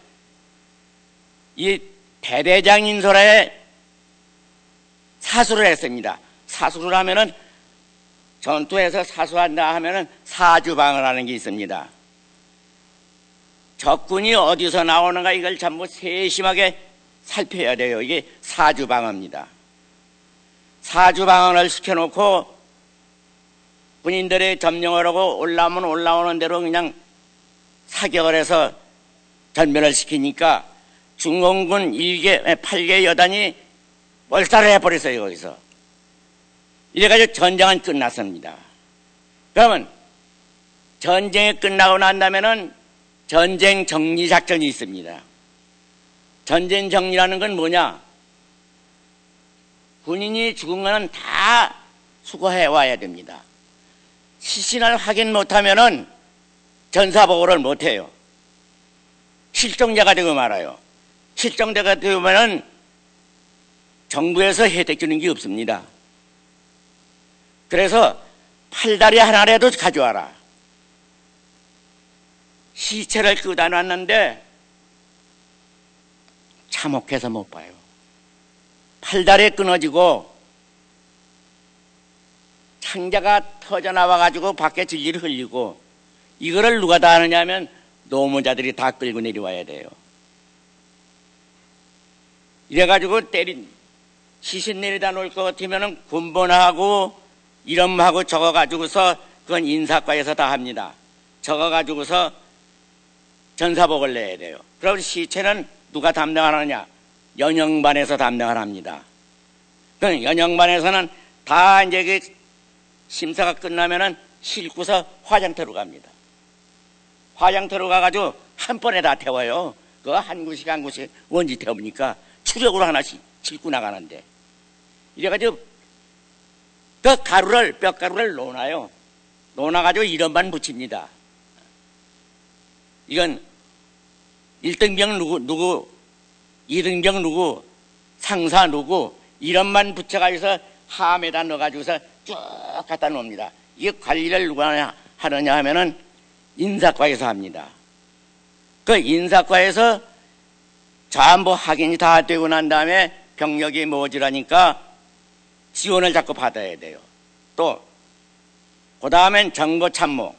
이 대대장 인솔에 사수를 했습니다. 사수를 하면은, 전투에서 사수한다 하면은 사주방을 하는 게 있습니다. 적군이 어디서 나오는가 이걸 전부 세심하게 살펴야 돼요. 이게 사주방어입니다. 사주방어를 시켜놓고 군인들의 점령을 하고 올라오면 올라오는 대로 그냥 사격을 해서 전멸을 시키니까 중공군 8개 여단이 몰살을 해버렸어요, 거기서. 이래가지고 전쟁은 끝났습니다. 그러면 전쟁이 끝나고 난 다음에는 전쟁 정리 작전이 있습니다. 전쟁 정리라는 건 뭐냐? 군인이 죽은 거는 다 수거해 와야 됩니다. 시신을 확인 못하면은 전사보고를 못해요. 실종자가 되고 말아요. 실종자가 되면은 정부에서 혜택 주는 게 없습니다. 그래서 팔다리 하나라도 가져와라. 시체를 끄다 놨는데 참혹해서 못 봐요. 팔다리 끊어지고 창자가 터져나와가지고 밖에 질질 흘리고, 이거를 누가 다 하느냐 하면 노무자들이 다 끌고 내려와야 돼요. 이래가지고 시신 내리다 놓을 것 같으면 군번하고 이름하고 적어가지고서 그건 인사과에서 다 합니다. 적어가지고서 전사복을 내야 돼요. 그럼 시체는 누가 담당하느냐? 연영반에서 담당을 합니다. 그 연영반에서는 다 이제 그 심사가 끝나면은 싣고서 화장터로 갑니다. 화장터로 가가지고 한 번에 다 태워요. 그 한 구씩 원지 태우니까 추력으로 하나씩 싣고 나가는데, 이래가지고 그 뼈가루를 놓아요. 놓아가지고 이름만 붙입니다. 이건 1등병 누구, 2등병 누구, 상사 누구, 이름만 붙여가지고서 함에다 넣어가지고서 쭉 갖다 놓습니다. 이게 관리를 누가 하느냐 하면은 인사과에서 합니다. 그 인사과에서 전부 확인이 다 되고 난 다음에 병력이 모자라니까 지원을 자꾸 받아야 돼요. 또 그 다음엔 정보참모.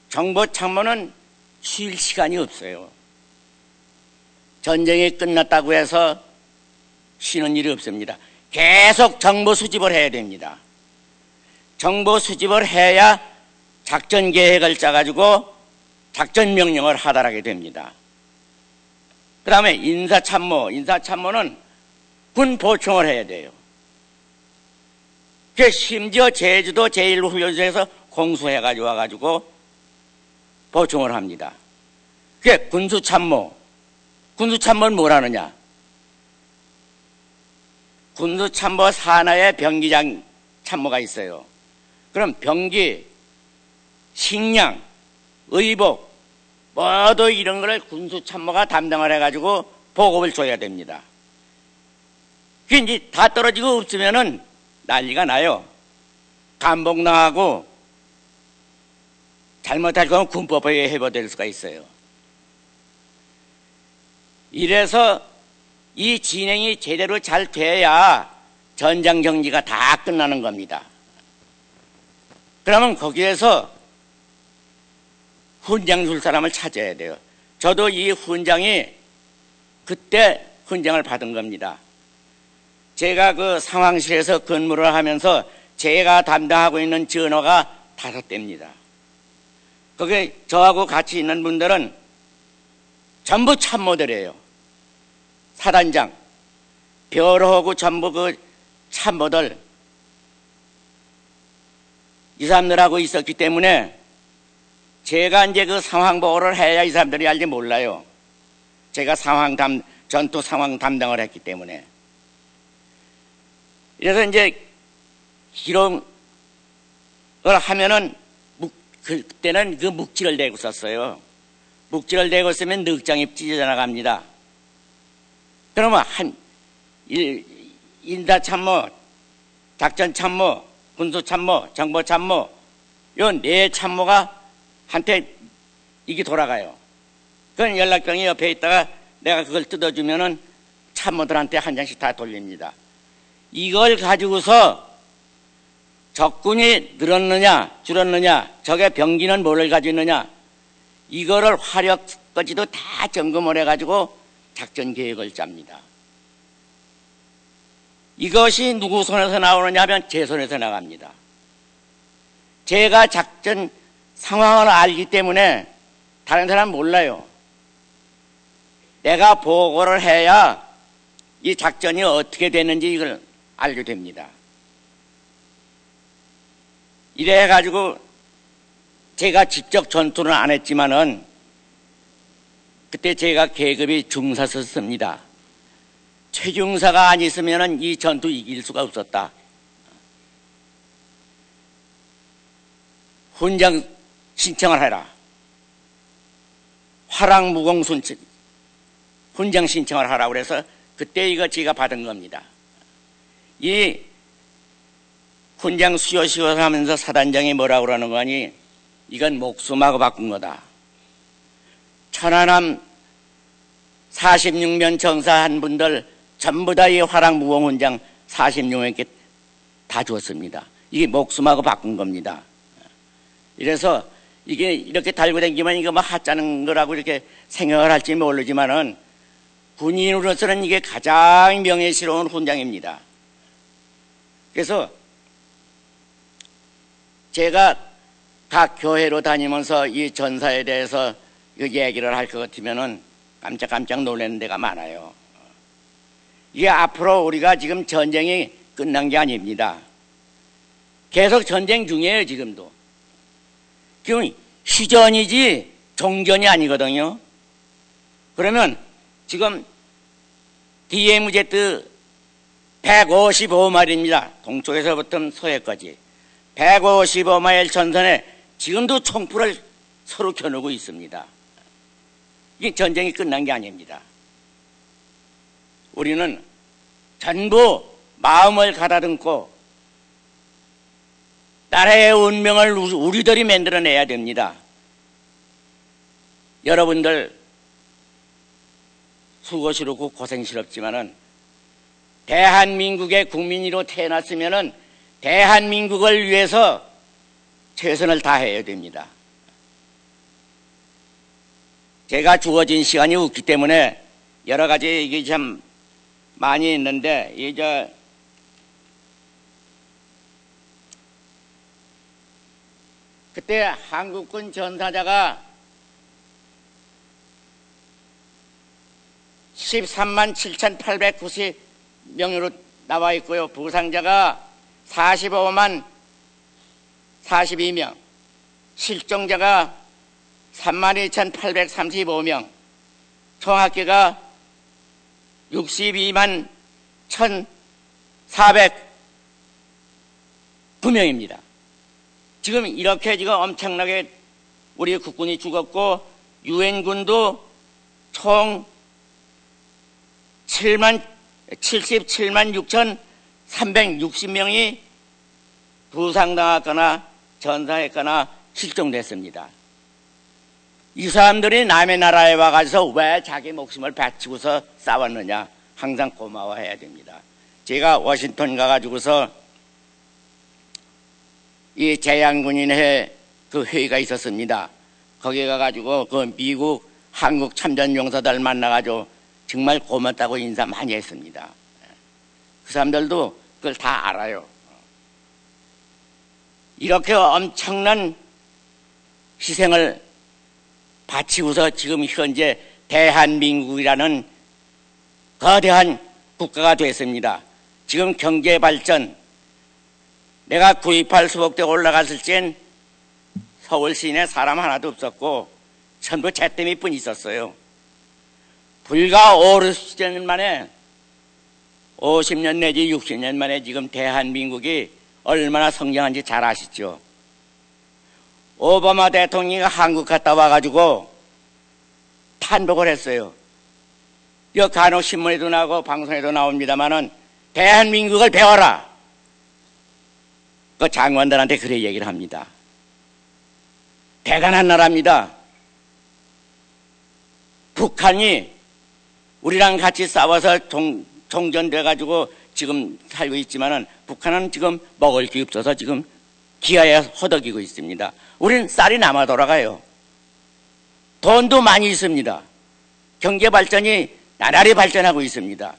정보참모는 쉴 시간이 없어요. 전쟁이 끝났다고 해서 쉬는 일이 없습니다. 계속 정보 수집을 해야 됩니다. 정보 수집을 해야 작전 계획을 짜가지고 작전 명령을 하달하게 됩니다. 그 다음에 인사참모는 군 보충을 해야 돼요. 심지어 제주도 제1훈련소에서 공수해가지고 와가지고 보충을 합니다. 그게 군수참모는 뭘 하느냐? 군수참모 산하에 병기장 참모가 있어요. 그럼 병기, 식량, 의복 모두 이런 거를 군수참모가 담당을 해가지고 보급을 줘야 됩니다. 그게 이제 다 떨어지고 없으면은 난리가 나요. 감봉당하고 잘못할 거면 군법에 해부될 수가 있어요. 이래서 이 진행이 제대로 잘 돼야 전장 경기가 다 끝나는 겁니다. 그러면 거기에서 훈장 줄 사람을 찾아야 돼요. 저도 이 훈장이 그때 훈장을 받은 겁니다. 제가 그 상황실에서 근무를 하면서 제가 담당하고 있는 전화가 5대입니다. 거기 저하고 같이 있는 분들은 전부 참모들이에요. 사단장, 별호고 전부 그 참모들 이 사람들하고 있었기 때문에 제가 이제 그 상황 보고를 해야 이 사람들이 알지 몰라요. 제가 전투 상황 담당을 했기 때문에. 그래서 이제 기록을 하면은 그때는 그 묵지를 대고 썼어요. 묵지를 대고 쓰면 늑장이 찢어져 나갑니다. 그러면 인사참모, 작전참모, 군수참모, 정보참모 요 4참모가 한테 이게 돌아가요. 그건 연락병이 옆에 있다가 내가 그걸 뜯어주면은 참모들한테 한 장씩 다 돌립니다. 이걸 가지고서 적군이 늘었느냐 줄었느냐 적의 병기는 뭐를 가지고 있느냐 이거를 화력까지도 다 점검을 해가지고 작전 계획을 짭니다. 이것이 누구 손에서 나오느냐 하면 제 손에서 나갑니다. 제가 작전 상황을 알기 때문에 다른 사람 몰라요. 내가 보고를 해야 이 작전이 어떻게 되는지 이걸 알게 됩니다. 이래가지고 제가 직접 전투는 안 했지만은 그때 제가 계급이 중사였습니다. 최중사가 안 있으면은 이 전투 이길 수가 없었다. 훈장 신청을 해라. 화랑무공순 훈장 신청을 하라고 그래서 그때 이거 제가 받은 겁니다. 이 훈장 수여식을 하면서 사단장이 뭐라고 그러는 거니 이건 목숨하고 바꾼 거다. 천안함 46면 정사한 분들 전부 다 이 화랑무공훈장 46명께 다 주었습니다. 이게 목숨하고 바꾼 겁니다. 이래서 이게 이렇게 달고 다니기만 이거 뭐 하자는 거라고 이렇게 생각을 할지 모르지만은 군인으로서는 이게 가장 명예스러운 훈장입니다. 그래서 제가 각 교회로 다니면서 이 전사에 대해서 얘기를 할 것 같으면은 깜짝깜짝 놀라는 데가 많아요. 이게 앞으로 우리가 지금 전쟁이 끝난 게 아닙니다. 계속 전쟁 중이에요, 지금도. 지금 휴전이지 종전이 아니거든요. 그러면 지금 DMZ 155마일입니다. 동쪽에서부터 서해까지 155마일 전선에 지금도 총불을 서로 겨누고 있습니다. 이게 전쟁이 끝난 게 아닙니다. 우리는 전부 마음을 가다듬고 나라의 운명을 우리들이 만들어내야 됩니다. 여러분들 수고스럽고 고생스럽지만은 대한민국의 국민으로 태어났으면은 대한민국을 위해서 최선을 다해야 됩니다. 제가 주어진 시간이 없기 때문에 여러 가지 이게 참 많이 있는데 이제 그때 한국군 전사자가 13만 7,890명으로 나와 있고요. 부상자가 45만 42명, 실종자가 32,835명, 총합계가 62만 1,409명입니다. 지금 이렇게 지금 엄청나게 우리 국군이 죽었고 유엔군도 총 77만 6,360명이 부상당했거나 전사했거나 실종됐습니다. 이 사람들이 남의 나라에 와가지고 왜 자기 목숨을 바치고서 싸웠느냐 항상 고마워해야 됩니다. 제가 워싱턴 가가지고서 이 제양군인회 그 회의가 있었습니다. 거기 가가지고 그 미국, 한국 참전용사들 만나가지고 정말 고맙다고 인사 많이 했습니다. 그 사람들도 그걸 다 알아요. 이렇게 엄청난 희생을 바치고서 지금 현재 대한민국이라는 거대한 국가가 됐습니다. 지금 경제 발전, 내가 9.28 수복대 올라갔을 땐 서울 시내 사람 하나도 없었고 전부 잿더미뿐 있었어요. 불과 50년 만에 50년 내지 60년 만에 지금 대한민국이 얼마나 성장한지 잘 아시죠? 오바마 대통령이 한국 갔다 와가지고 탄복을 했어요. 여 간혹 신문에도 나오고 방송에도 나옵니다만은 대한민국을 배워라. 그 장관들한테 그래 얘기를 합니다. 대단한 나라입니다. 북한이 우리랑 같이 싸워서 종전돼가지고 지금 살고 있지만은 북한은 지금 먹을 게 없어서 지금 기아에 허덕이고 있습니다. 우리는 쌀이 남아 돌아가요. 돈도 많이 있습니다. 경제 발전이 나날이 발전하고 있습니다.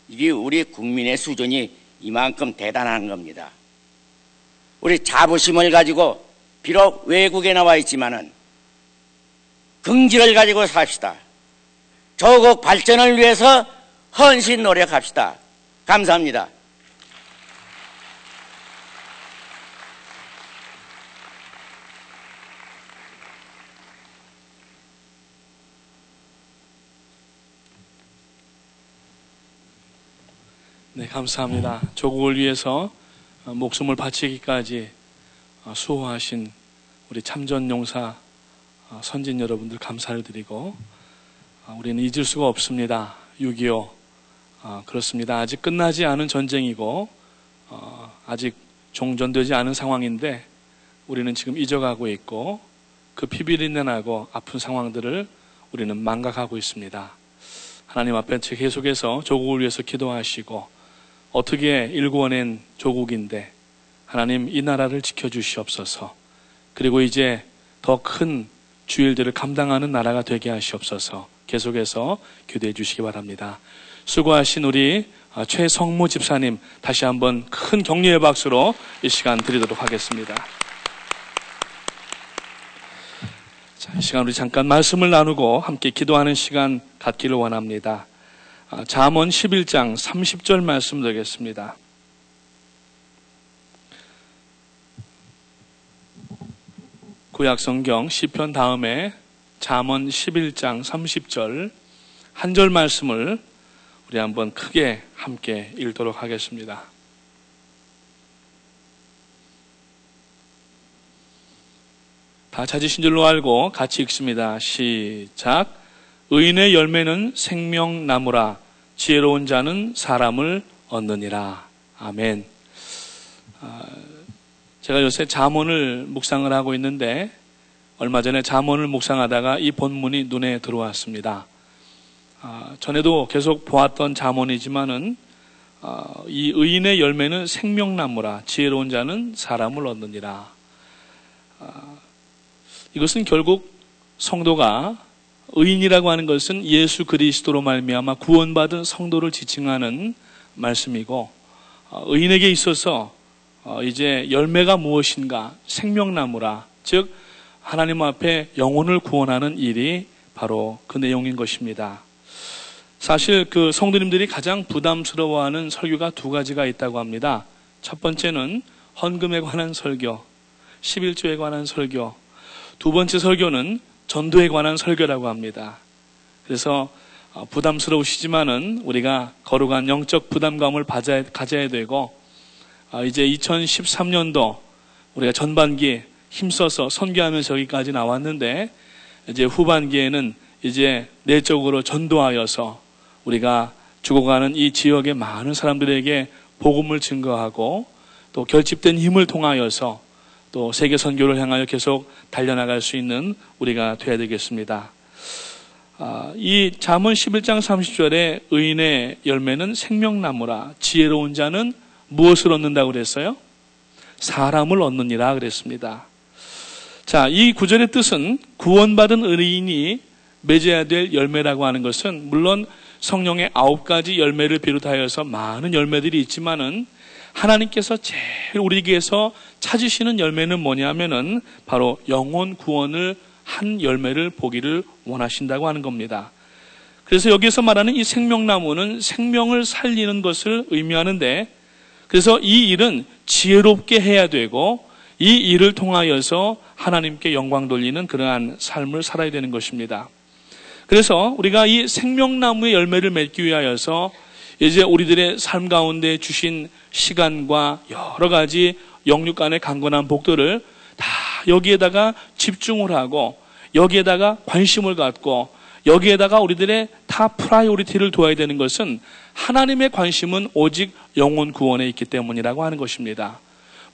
이게 우리 국민의 수준이 이만큼 대단한 겁니다. 우리 자부심을 가지고 비록 외국에 나와 있지만은 긍지를 가지고 삽시다. 조국 발전을 위해서 헌신 노력합시다. 감사합니다. 네, 감사합니다. 조국을 위해서 목숨을 바치기까지 수호하신 우리 참전용사 선진 여러분들 감사를 드리고 우리는 잊을 수가 없습니다. 6.25 그렇습니다. 아직 끝나지 않은 전쟁이고 아직 종전되지 않은 상황인데 우리는 지금 잊어가고 있고 그 피비린내 나고 아픈 상황들을 우리는 망각하고 있습니다. 하나님 앞에 계속해서 조국을 위해서 기도하시고 어떻게 일구어낸 조국인데 하나님 이 나라를 지켜주시옵소서. 그리고 이제 더 큰 주일들을 감당하는 나라가 되게 하시옵소서. 계속해서 기도해 주시기 바랍니다. 수고하신 우리 최성무 집사님 다시 한번 큰 격려의 박수로 이 시간 드리도록 하겠습니다. 자, 이 시간 우리 잠깐 말씀을 나누고 함께 기도하는 시간 갖기를 원합니다. 잠언 11장 30절 말씀 드리겠습니다. 구약성경 시편 다음에 잠언 11장 30절 한 절 말씀을 우리 한번 크게 함께 읽도록 하겠습니다. 다 찾으신 줄로 알고 같이 읽습니다. 시작. 의인의 열매는 생명나무라 지혜로운 자는 사람을 얻느니라. 아멘. 제가 요새 잠언을 묵상을 하고 있는데 얼마 전에 잠언을 묵상하다가 이 본문이 눈에 들어왔습니다. 전에도 계속 보았던 잠언이지만은 이 의인의 열매는 생명나무라 지혜로운 자는 사람을 얻느니라. 이것은 결국 성도가 의인이라고 하는 것은 예수 그리스도로 말미암아 구원받은 성도를 지칭하는 말씀이고, 의인에게 있어서 이제 열매가 무엇인가? 생명나무라. 즉 하나님 앞에 영혼을 구원하는 일이 바로 그 내용인 것입니다. 사실 그 성도님들이 가장 부담스러워하는 설교가 두 가지가 있다고 합니다. 첫 번째는 헌금에 관한 설교, 11조에 관한 설교. 두 번째 설교는 전도에 관한 설교라고 합니다. 그래서 부담스러우시지만은 우리가 거룩한 영적 부담감을 가져야 되고, 이제 2013년도 우리가 전반기에 힘써서 선교하면서 여기까지 나왔는데, 이제 후반기에는 이제 내적으로 전도하여서 우리가 죽어가는 이 지역의 많은 사람들에게 복음을 증거하고, 또 결집된 힘을 통하여서 또 세계 선교를 향하여 계속 달려나갈 수 있는 우리가 되어야 되겠습니다. 이 잠언 11장 30절에 의인의 열매는 생명나무라. 지혜로운 자는 무엇을 얻는다고 그랬어요? 사람을 얻느니라 그랬습니다. 자, 이 구절의 뜻은 구원받은 의인이 맺어야 될 열매라고 하는 것은 물론 성령의 9가지 열매를 비롯하여서 많은 열매들이 있지만은 하나님께서 제일 우리에게서 찾으시는 열매는 뭐냐면은 바로 영혼 구원을 한 열매를 보기를 원하신다고 하는 겁니다. 그래서 여기서 말하는 이 생명나무는 생명을 살리는 것을 의미하는데, 그래서 이 일은 지혜롭게 해야 되고 이 일을 통하여서 하나님께 영광 돌리는 그러한 삶을 살아야 되는 것입니다. 그래서 우리가 이 생명나무의 열매를 맺기 위하여서 이제 우리들의 삶 가운데 주신 시간과 여러 가지 영육 간의 강건한 복들을 다 여기에다가 집중을 하고, 여기에다가 관심을 갖고, 여기에다가 우리들의 다 프라이오리티를 두어야 되는 것은 하나님의 관심은 오직 영혼 구원에 있기 때문이라고 하는 것입니다.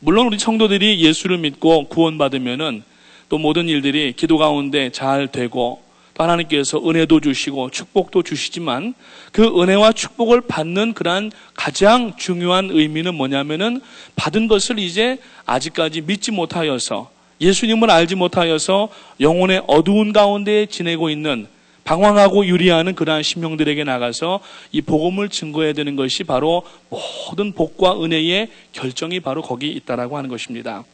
물론 우리 성도들이 예수를 믿고 구원받으면은 또 모든 일들이 기도 가운데 잘 되고, 또 하나님께서 은혜도 주시고 축복도 주시지만, 그 은혜와 축복을 받는 그러한 가장 중요한 의미는 뭐냐면은 받은 것을 이제 아직까지 믿지 못하여서, 예수님을 알지 못하여서 영혼의 어두운 가운데 지내고 있는 방황하고 유리하는 그러한 심령들에게 나가서 이 복음을 증거해야 되는 것이 바로 모든 복과 은혜의 결정이 바로 거기 있다라고 하는 것입니다.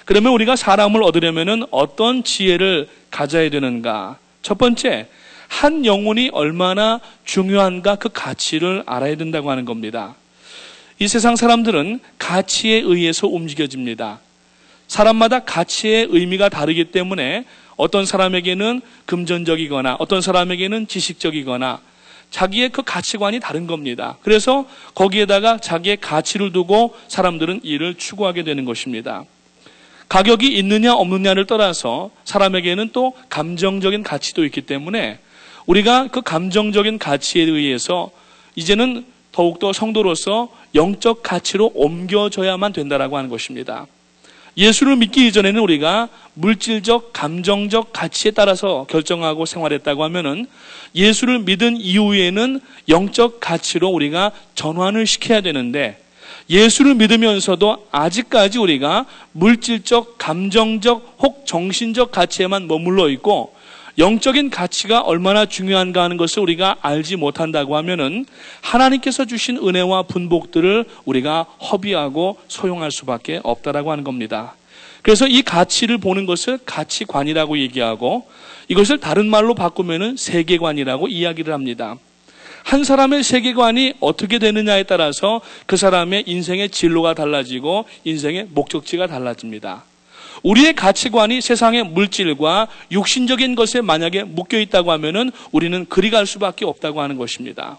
그러면 우리가 사람을 얻으려면은 어떤 지혜를 가져야 되는가? 첫 번째, 한 영혼이 얼마나 중요한가 그 가치를 알아야 된다고 하는 겁니다. 이 세상 사람들은 가치에 의해서 움직여집니다. 사람마다 가치의 의미가 다르기 때문에 어떤 사람에게는 금전적이거나 어떤 사람에게는 지식적이거나 자기의 그 가치관이 다른 겁니다. 그래서 거기에다가 자기의 가치를 두고 사람들은 이를 추구하게 되는 것입니다. 가격이 있느냐 없느냐를 떠나서 사람에게는 또 감정적인 가치도 있기 때문에 우리가 그 감정적인 가치에 의해서 이제는 더욱더 성도로서 영적 가치로 옮겨져야만 된다라고 하는 것입니다. 예수를 믿기 이전에는 우리가 물질적, 감정적 가치에 따라서 결정하고 생활했다고 하면은 예수를 믿은 이후에는 영적 가치로 우리가 전환을 시켜야 되는데, 예수를 믿으면서도 아직까지 우리가 물질적, 감정적, 혹 정신적 가치에만 머물러 있고 영적인 가치가 얼마나 중요한가 하는 것을 우리가 알지 못한다고 하면은 하나님께서 주신 은혜와 분복들을 우리가 허비하고 소용할 수밖에 없다라고 하는 겁니다. 그래서 이 가치를 보는 것을 가치관이라고 얘기하고, 이것을 다른 말로 바꾸면은 세계관이라고 이야기를 합니다. 한 사람의 세계관이 어떻게 되느냐에 따라서 그 사람의 인생의 진로가 달라지고 인생의 목적지가 달라집니다. 우리의 가치관이 세상의 물질과 육신적인 것에 만약에 묶여 있다고 하면은 우리는 그리 갈 수밖에 없다고 하는 것입니다.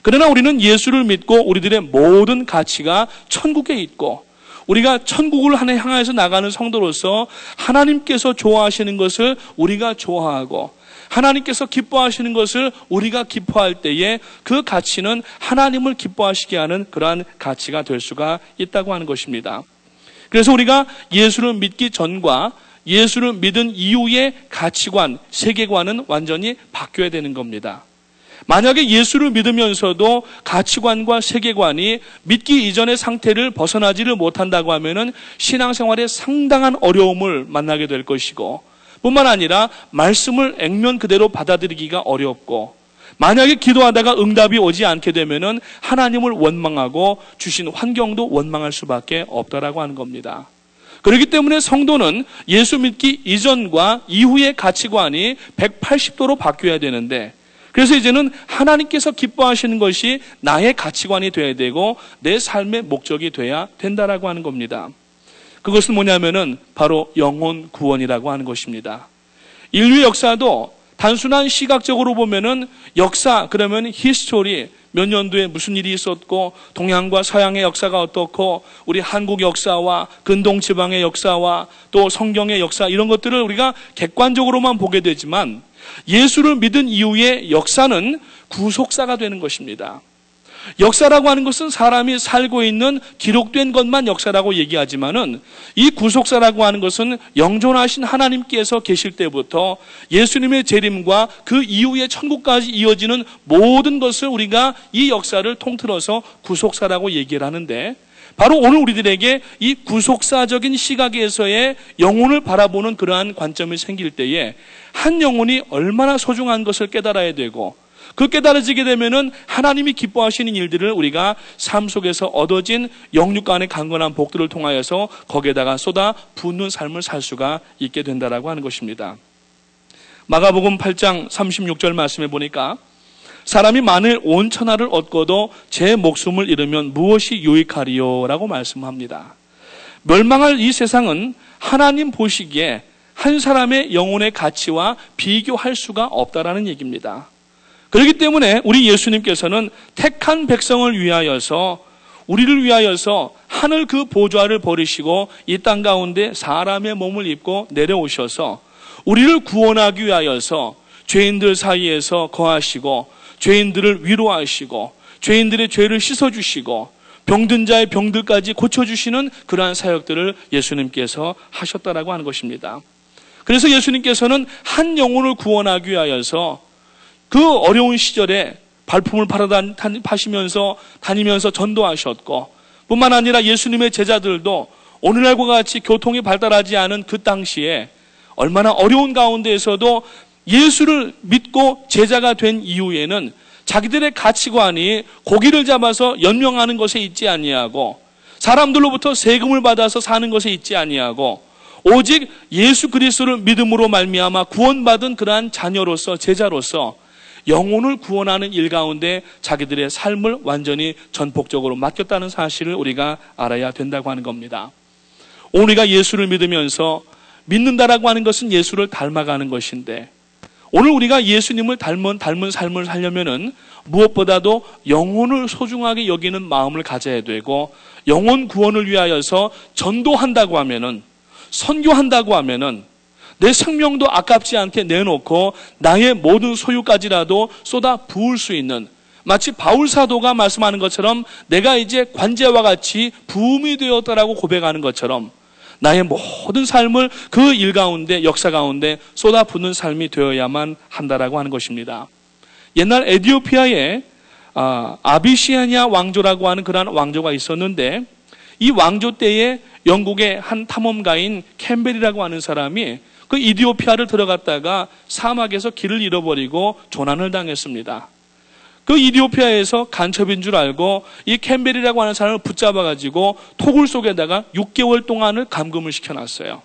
그러나 우리는 예수를 믿고 우리들의 모든 가치가 천국에 있고, 우리가 천국을 향해서 나가는 성도로서 하나님께서 좋아하시는 것을 우리가 좋아하고 하나님께서 기뻐하시는 것을 우리가 기뻐할 때에 그 가치는 하나님을 기뻐하시게 하는 그러한 가치가 될 수가 있다고 하는 것입니다. 그래서 우리가 예수를 믿기 전과 예수를 믿은 이후의 가치관, 세계관은 완전히 바뀌어야 되는 겁니다. 만약에 예수를 믿으면서도 가치관과 세계관이 믿기 이전의 상태를 벗어나지를 못한다고 하면은 신앙생활에 상당한 어려움을 만나게 될 것이고, 뿐만 아니라 말씀을 액면 그대로 받아들이기가 어렵고, 만약에 기도하다가 응답이 오지 않게 되면은 하나님을 원망하고 주신 환경도 원망할 수밖에 없다라고 하는 겁니다. 그렇기 때문에 성도는 예수 믿기 이전과 이후의 가치관이 180도로 바뀌어야 되는데, 그래서 이제는 하나님께서 기뻐하시는 것이 나의 가치관이 되어야 되고 내 삶의 목적이 돼야 된다라고 하는 겁니다. 그것은 뭐냐면은 바로 영혼 구원이라고 하는 것입니다. 인류의 역사도 단순한 시각적으로 보면은 역사, 그러면 히스토리, 몇 년도에 무슨 일이 있었고, 동양과 서양의 역사가 어떻고, 우리 한국 역사와 근동 지방의 역사와 또 성경의 역사, 이런 것들을 우리가 객관적으로만 보게 되지만, 예수를 믿은 이후의 역사는 구속사가 되는 것입니다. 역사라고 하는 것은 사람이 살고 있는 기록된 것만 역사라고 얘기하지만은, 이 구속사라고 하는 것은 영존하신 하나님께서 계실 때부터 예수님의 재림과 그 이후의 천국까지 이어지는 모든 것을 우리가 이 역사를 통틀어서 구속사라고 얘기를 하는데, 바로 오늘 우리들에게 이 구속사적인 시각에서의 영혼을 바라보는 그러한 관점이 생길 때에 한 영혼이 얼마나 소중한 것을 깨달아야 되고, 그 깨달아지게 되면은 하나님이 기뻐하시는 일들을 우리가 삶 속에서 얻어진 영육 간의 강건한 복들을 통하여서 거기에다가 쏟아 붓는 삶을 살 수가 있게 된다라고 하는 것입니다. 마가복음 8장 36절 말씀에 보니까, 사람이 만일 온 천하를 얻고도 제 목숨을 잃으면 무엇이 유익하리요? 라고 말씀합니다. 멸망할 이 세상은 하나님 보시기에 한 사람의 영혼의 가치와 비교할 수가 없다라는 얘기입니다. 그렇기 때문에 우리 예수님께서는 택한 백성을 위하여서, 우리를 위하여서 하늘 그 보좌를 버리시고 이 땅 가운데 사람의 몸을 입고 내려오셔서 우리를 구원하기 위하여서 죄인들 사이에서 거하시고, 죄인들을 위로하시고, 죄인들의 죄를 씻어주시고, 병든 자의 병들까지 고쳐주시는 그러한 사역들을 예수님께서 하셨다라고 하는 것입니다. 그래서 예수님께서는 한 영혼을 구원하기 위하여서 그 어려운 시절에 발품을 파시면서 다니면서 전도하셨고, 뿐만 아니라 예수님의 제자들도 오늘날과 같이 교통이 발달하지 않은 그 당시에 얼마나 어려운 가운데에서도 예수를 믿고 제자가 된 이후에는 자기들의 가치관이 고기를 잡아서 연명하는 것에 있지 아니하고, 사람들로부터 세금을 받아서 사는 것에 있지 아니하고, 오직 예수 그리스도를 믿음으로 말미암아 구원받은 그러한 자녀로서, 제자로서 영혼을 구원하는 일 가운데 자기들의 삶을 완전히 전폭적으로 맡겼다는 사실을 우리가 알아야 된다고 하는 겁니다. 오늘 우리가 예수를 믿으면서, 믿는다라고 하는 것은 예수를 닮아가는 것인데, 오늘 우리가 예수님을 닮은 삶을 살려면은 무엇보다도 영혼을 소중하게 여기는 마음을 가져야 되고, 영혼 구원을 위하여서 전도한다고 하면은, 선교한다고 하면은 내 생명도 아깝지 않게 내놓고 나의 모든 소유까지라도 쏟아 부을 수 있는, 마치 바울 사도가 말씀하는 것처럼 내가 이제 관제와 같이 부음이 되었다라고 고백하는 것처럼 나의 모든 삶을 그 일 가운데, 역사 가운데 쏟아 붓는 삶이 되어야만 한다라고 하는 것입니다. 옛날 에티오피아에 아비시아니아 왕조라고 하는 그러한 왕조가 있었는데, 이 왕조 때에 영국의 한 탐험가인 캠벨이라고 하는 사람이 그 이디오피아를 들어갔다가 사막에서 길을 잃어버리고 조난을 당했습니다. 그 이디오피아에서 간첩인 줄 알고 이 캠벨이라고 하는 사람을 붙잡아가지고 토굴 속에다가 6개월 동안을 감금을 시켜놨어요.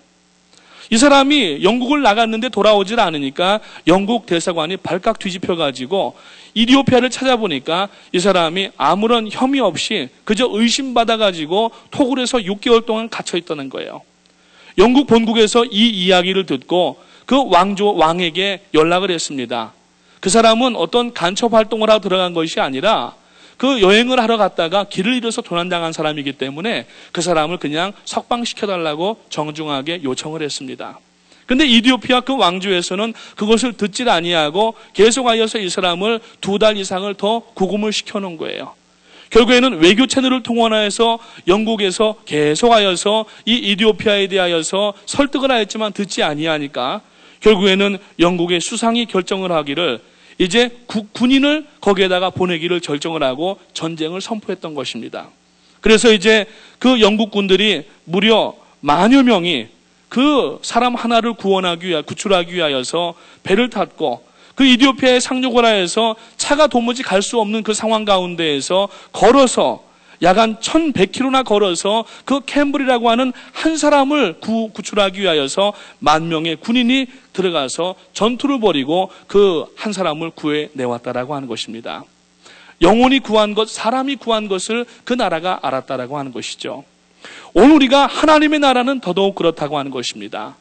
이 사람이 영국을 나갔는데 돌아오질 않으니까 영국 대사관이 발칵 뒤집혀가지고 이디오피아를 찾아보니까 이 사람이 아무런 혐의 없이 그저 의심받아가지고 토굴에서 6개월 동안 갇혀있다는 거예요. 영국 본국에서 이 이야기를 듣고 그 왕에게 연락을 했습니다. 그 사람은 어떤 간첩 활동을 하러 들어간 것이 아니라 그 여행을 하러 갔다가 길을 잃어서 도난당한 사람이기 때문에 그 사람을 그냥 석방시켜달라고 정중하게 요청을 했습니다. 근데 이디오피아 그 왕조에서는 그것을 듣질 아니하고 계속하여서 이 사람을 2달 이상을 더 구금을 시켜놓은 거예요. 결국에는 외교 채널을 통원하여서 영국에서 계속하여서 이 이디오피아에 대하여서 설득을 하였지만 듣지 아니하니까 결국에는 영국의 수상이 결정을 하기를 이제 군인을 거기에다가 보내기를 결정을 하고 전쟁을 선포했던 것입니다. 그래서 이제 그 영국 군들이 무려 10,000여 명이 그 사람 하나를 구출하기 위하여서 배를 탔고 그 이디오피아의 상류고라에서 차가 도무지 갈 수 없는 그 상황 가운데에서 걸어서 약 한 1100km나 걸어서 그 캠블이라고 하는 한 사람을 구출하기 위하여서 10,000명의 군인이 들어가서 전투를 벌이고 그 한 사람을 구해내왔다라고 하는 것입니다. 영혼이 구한 것, 사람이 구한 것을 그 나라가 알았다라고 하는 것이죠. 오늘 우리가 하나님의 나라는 더더욱 그렇다고 하는 것입니다.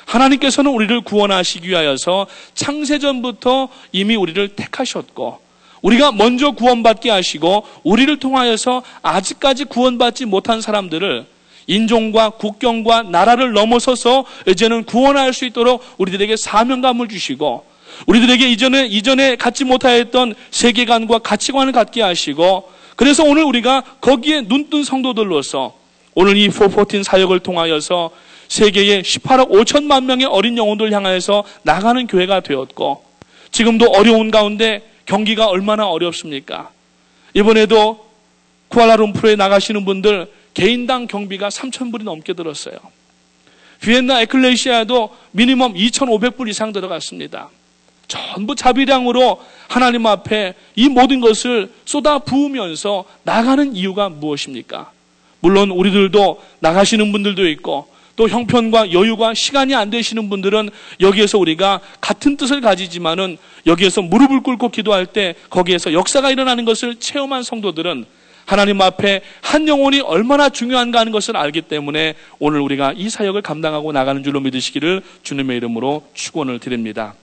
하나님께서는 우리를 구원하시기 위하여서 창세전부터 이미 우리를 택하셨고 우리가 먼저 구원받게 하시고 우리를 통하여서 아직까지 구원받지 못한 사람들을 인종과 국경과 나라를 넘어서서 이제는 구원할 수 있도록 우리들에게 사명감을 주시고 우리들에게 이전에 갖지 못하였던 세계관과 가치관을 갖게 하시고 그래서 오늘 우리가 거기에 눈뜬 성도들로서 오늘 이 414 사역을 통하여서 세계의 18억 5천만 명의 어린 영혼들 향하여서 나가는 교회가 되었고 지금도 어려운 가운데 경기가 얼마나 어렵습니까? 이번에도 쿠알라룸푸르에 나가시는 분들 개인당 경비가 3,000불이 넘게 들었어요. 비엔나 에클레시아도 미니멈 2,500불 이상 들어갔습니다. 전부 자비량으로 하나님 앞에 이 모든 것을 쏟아 부으면서 나가는 이유가 무엇입니까? 물론 우리들도 나가시는 분들도 있고 또 형편과 여유가 시간이 안 되시는 분들은 여기에서 우리가 같은 뜻을 가지지만은 여기에서 무릎을 꿇고 기도할 때 거기에서 역사가 일어나는 것을 체험한 성도들은 하나님 앞에 한 영혼이 얼마나 중요한가 하는 것을 알기 때문에 오늘 우리가 이 사역을 감당하고 나가는 줄로 믿으시기를 주님의 이름으로 축원을 드립니다.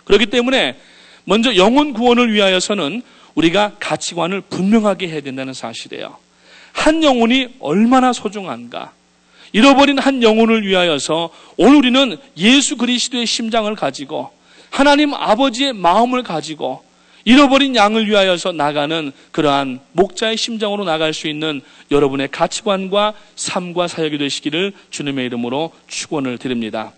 그렇기 때문에 먼저 영혼 구원을 위하여서는 우리가 가치관을 분명하게 해야 된다는 사실이에요. 한 영혼이 얼마나 소중한가. 잃어버린 한 영혼을 위하여서 오늘 우리는 예수 그리스도의 심장을 가지고 하나님 아버지의 마음을 가지고 잃어버린 양을 위하여서 나가는 그러한 목자의 심장으로 나갈 수 있는 여러분의 가치관과 삶과 사역이 되시기를 주님의 이름으로 축원을 드립니다.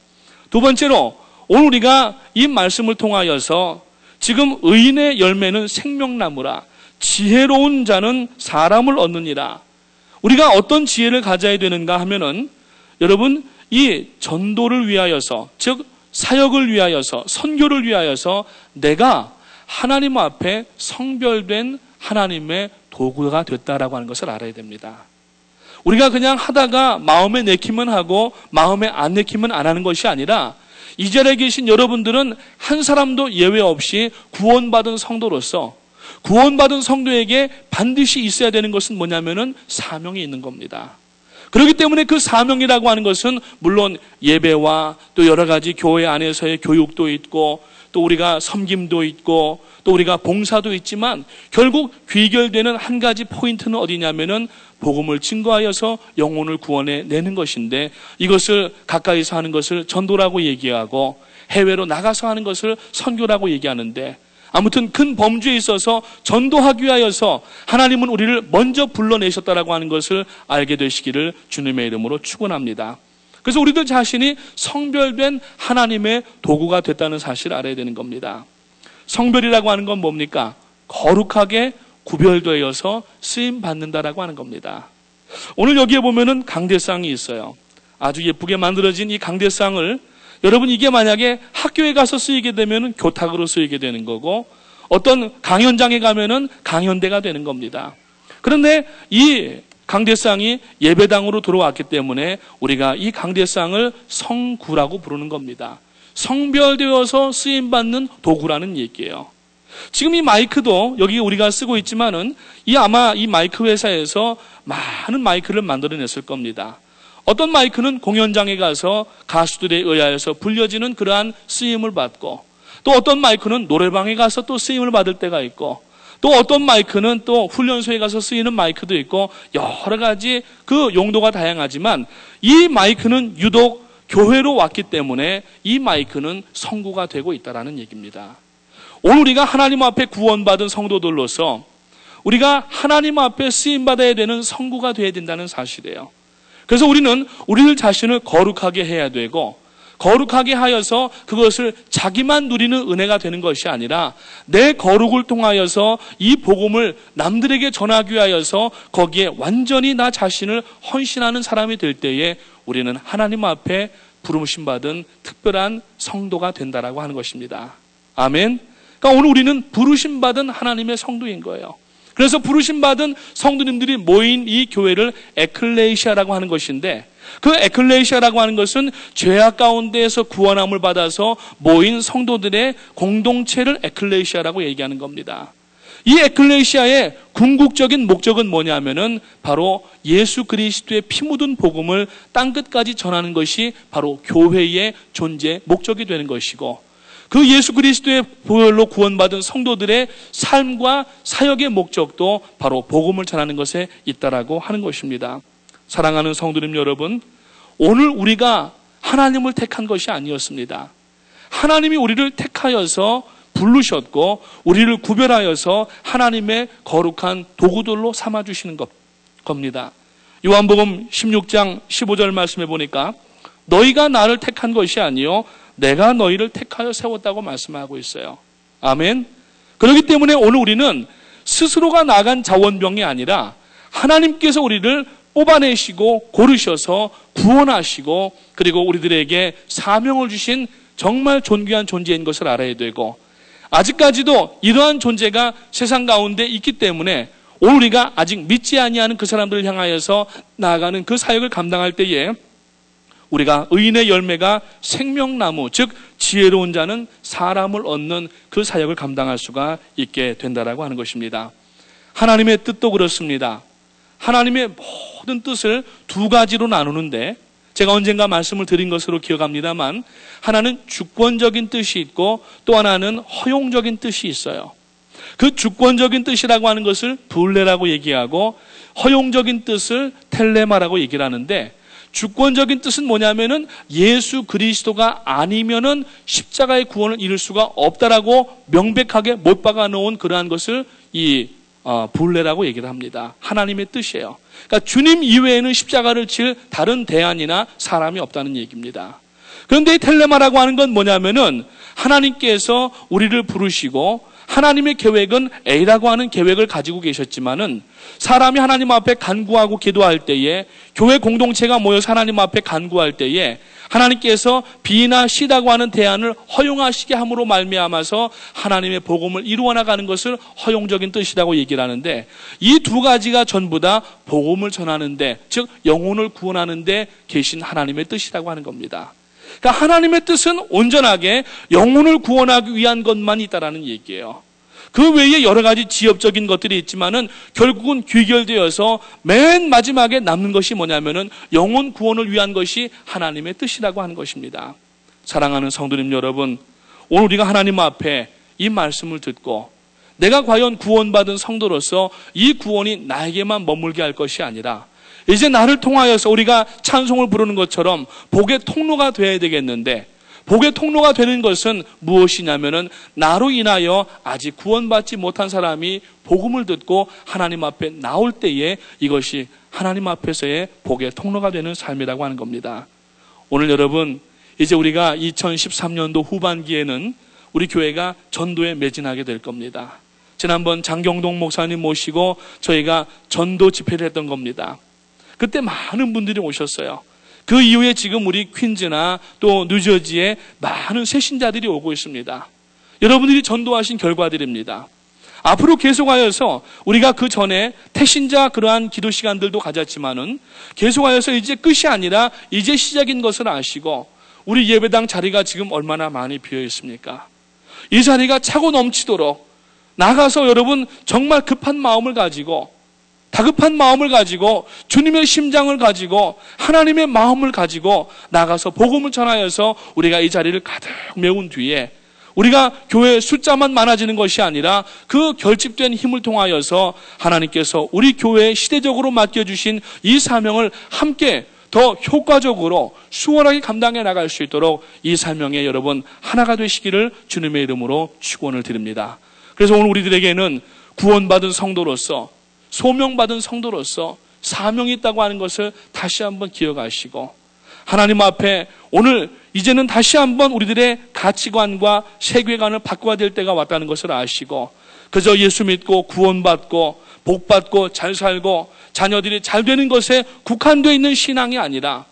두 번째로 오늘 우리가 이 말씀을 통하여서 지금 의인의 열매는 생명나무라 지혜로운 자는 사람을 얻느니라. 우리가 어떤 지혜를 가져야 되는가 하면은 여러분 이 전도를 위하여서 즉 사역을 위하여서 선교를 위하여서 내가 하나님 앞에 성별된 하나님의 도구가 됐다라고 하는 것을 알아야 됩니다. 우리가 그냥 하다가 마음에 내키면 하고 마음에 안 내키면 안 하는 것이 아니라 이 자리에 계신 여러분들은 한 사람도 예외 없이 구원받은 성도로서 구원받은 성도에게 반드시 있어야 되는 것은 뭐냐면은 사명이 있는 겁니다. 그렇기 때문에 그 사명이라고 하는 것은 물론 예배와 또 여러 가지 교회 안에서의 교육도 있고 또 우리가 섬김도 있고 또 우리가 봉사도 있지만 결국 귀결되는 한 가지 포인트는 어디냐면은 복음을 증거하여서 영혼을 구원해 내는 것인데 이것을 가까이서 하는 것을 전도라고 얘기하고 해외로 나가서 하는 것을 선교라고 얘기하는데 아무튼 큰 범주에 있어서 전도하기 위하여서 하나님은 우리를 먼저 불러내셨다라고 하는 것을 알게 되시기를 주님의 이름으로 축원합니다. 그래서 우리들 자신이 성별된 하나님의 도구가 됐다는 사실을 알아야 되는 겁니다. 성별이라고 하는 건 뭡니까? 거룩하게 구별되어서 쓰임 받는다라고 하는 겁니다. 오늘 여기에 보면은 강대상이 있어요. 아주 예쁘게 만들어진 이 강대상을 여러분 이게 만약에 학교에 가서 쓰이게 되면은 교탁으로 쓰이게 되는 거고 어떤 강연장에 가면은 강연대가 되는 겁니다. 그런데 이 강대상이 예배당으로 들어왔기 때문에 우리가 이 강대상을 성구라고 부르는 겁니다. 성별되어서 쓰임받는 도구라는 얘기예요. 지금 이 마이크도 여기 우리가 쓰고 있지만은 아마 이 마이크 회사에서 많은 마이크를 만들어냈을 겁니다. 어떤 마이크는 공연장에 가서 가수들에 의하여서 불려지는 그러한 쓰임을 받고 또 어떤 마이크는 노래방에 가서 또 쓰임을 받을 때가 있고 또 어떤 마이크는 또 훈련소에 가서 쓰이는 마이크도 있고 여러 가지 그 용도가 다양하지만 이 마이크는 유독 교회로 왔기 때문에 이 마이크는 성구가 되고 있다는 얘기입니다. 오늘 우리가 하나님 앞에 구원받은 성도들로서 우리가 하나님 앞에 쓰임받아야 되는 성구가 되어야 된다는 사실이에요. 그래서 우리는 우리들 자신을 거룩하게 해야 되고 거룩하게 하여서 그것을 자기만 누리는 은혜가 되는 것이 아니라 내 거룩을 통하여서 이 복음을 남들에게 전하기 위하여서 거기에 완전히 나 자신을 헌신하는 사람이 될 때에 우리는 하나님 앞에 부르심 받은 특별한 성도가 된다라고 하는 것입니다. 아멘. 그러니까 오늘 우리는 부르심 받은 하나님의 성도인 거예요. 그래서 부르심 받은 성도님들이 모인 이 교회를 에클레시아라고 하는 것인데, 그 에클레시아라고 하는 것은 죄악 가운데에서 구원함을 받아서 모인 성도들의 공동체를 에클레시아라고 얘기하는 겁니다. 이 에클레시아의 궁극적인 목적은 뭐냐면은 바로 예수 그리스도의 피 묻은 복음을 땅끝까지 전하는 것이 바로 교회의 존재 목적이 되는 것이고, 그 예수 그리스도의 보혈로 구원받은 성도들의 삶과 사역의 목적도 바로 복음을 전하는 것에 있다라고 하는 것입니다. 사랑하는 성도님 여러분, 오늘 우리가 하나님을 택한 것이 아니었습니다. 하나님이 우리를 택하여서 부르셨고 우리를 구별하여서 하나님의 거룩한 도구들로 삼아주시는 겁니다. 요한복음 16장 15절 말씀해 보니까 너희가 나를 택한 것이 아니요 내가 너희를 택하여 세웠다고 말씀하고 있어요. 아멘. 그렇기 때문에 오늘 우리는 스스로가 나간 자원병이 아니라 하나님께서 우리를 뽑아내시고 고르셔서 구원하시고 그리고 우리들에게 사명을 주신 정말 존귀한 존재인 것을 알아야 되고, 아직까지도 이러한 존재가 세상 가운데 있기 때문에 오늘 우리가 아직 믿지 아니하는 그 사람들을 향하여서 나아가는 그 사역을 감당할 때에 우리가 의인의 열매가 생명나무, 즉 지혜로운 자는 사람을 얻는 그 사역을 감당할 수가 있게 된다라고 하는 것입니다. 하나님의 뜻도 그렇습니다. 하나님의 모든 뜻을 두 가지로 나누는데, 제가 언젠가 말씀을 드린 것으로 기억합니다만, 하나는 주권적인 뜻이 있고 또 하나는 허용적인 뜻이 있어요. 그 주권적인 뜻이라고 하는 것을 불레라고 얘기하고 허용적인 뜻을 텔레마라고 얘기를 하는데, 주권적인 뜻은 뭐냐면은 예수 그리스도가 아니면은 십자가의 구원을 이룰 수가 없다라고 명백하게 못 박아 놓은 그러한 것을 이 불레라고 얘기를 합니다. 하나님의 뜻이에요. 그러니까 주님 이외에는 십자가를 칠 다른 대안이나 사람이 없다는 얘기입니다. 그런데 이 텔레마라고 하는 건 뭐냐면은 하나님께서 우리를 부르시고 하나님의 계획은 A라고 하는 계획을 가지고 계셨지만은 사람이 하나님 앞에 간구하고 기도할 때에, 교회 공동체가 모여서 하나님 앞에 간구할 때에 하나님께서 B나 C라고 하는 대안을 허용하시게 함으로 말미암아서 하나님의 복음을 이루어 나가는 것을 허용적인 뜻이라고 얘기를 하는데, 이 두 가지가 전부 다 복음을 전하는데, 즉 영혼을 구원하는데 계신 하나님의 뜻이라고 하는 겁니다. 그러니까 하나님의 뜻은 온전하게 영혼을 구원하기 위한 것만 있다라는 얘기예요. 그 외에 여러 가지 지엽적인 것들이 있지만은 결국은 귀결되어서 맨 마지막에 남는 것이 뭐냐면은 영혼 구원을 위한 것이 하나님의 뜻이라고 하는 것입니다. 사랑하는 성도님 여러분, 오늘 우리가 하나님 앞에 이 말씀을 듣고 내가 과연 구원받은 성도로서 이 구원이 나에게만 머물게 할 것이 아니라 이제 나를 통하여서 우리가 찬송을 부르는 것처럼 복의 통로가 되어야 되겠는데, 복의 통로가 되는 것은 무엇이냐면은 나로 인하여 아직 구원받지 못한 사람이 복음을 듣고 하나님 앞에 나올 때에 이것이 하나님 앞에서의 복의 통로가 되는 삶이라고 하는 겁니다. 오늘 여러분, 이제 우리가 2013년도 후반기에는 우리 교회가 전도에 매진하게 될 겁니다. 지난번 장경동 목사님 모시고 저희가 전도 집회를 했던 겁니다. 그때 많은 분들이 오셨어요. 그 이후에 지금 우리 퀸즈나 또 뉴저지에 많은 새신자들이 오고 있습니다. 여러분들이 전도하신 결과들입니다. 앞으로 계속하여서 우리가 그 전에 태신자 그러한 기도 시간들도 가졌지만은 계속하여서 이제 끝이 아니라 이제 시작인 것을 아시고, 우리 예배당 자리가 지금 얼마나 많이 비어 있습니까? 이 자리가 차고 넘치도록 나가서 여러분 정말 급한 마음을 가지고, 다급한 마음을 가지고, 주님의 심장을 가지고, 하나님의 마음을 가지고 나가서 복음을 전하여서 우리가 이 자리를 가득 메운 뒤에 우리가 교회 숫자만 많아지는 것이 아니라 그 결집된 힘을 통하여서 하나님께서 우리 교회에 시대적으로 맡겨주신 이 사명을 함께 더 효과적으로 수월하게 감당해 나갈 수 있도록 이 사명에 여러분 하나가 되시기를 주님의 이름으로 축원을 드립니다. 그래서 오늘 우리들에게는 구원받은 성도로서, 소명받은 성도로서 사명이 있다고 하는 것을 다시 한번 기억하시고, 하나님 앞에 오늘 이제는 다시 한번 우리들의 가치관과 세계관을 바꿔야 될 때가 왔다는 것을 아시고, 그저 예수 믿고 구원받고 복받고 잘 살고 자녀들이 잘 되는 것에 국한되어 있는 신앙이 아니라,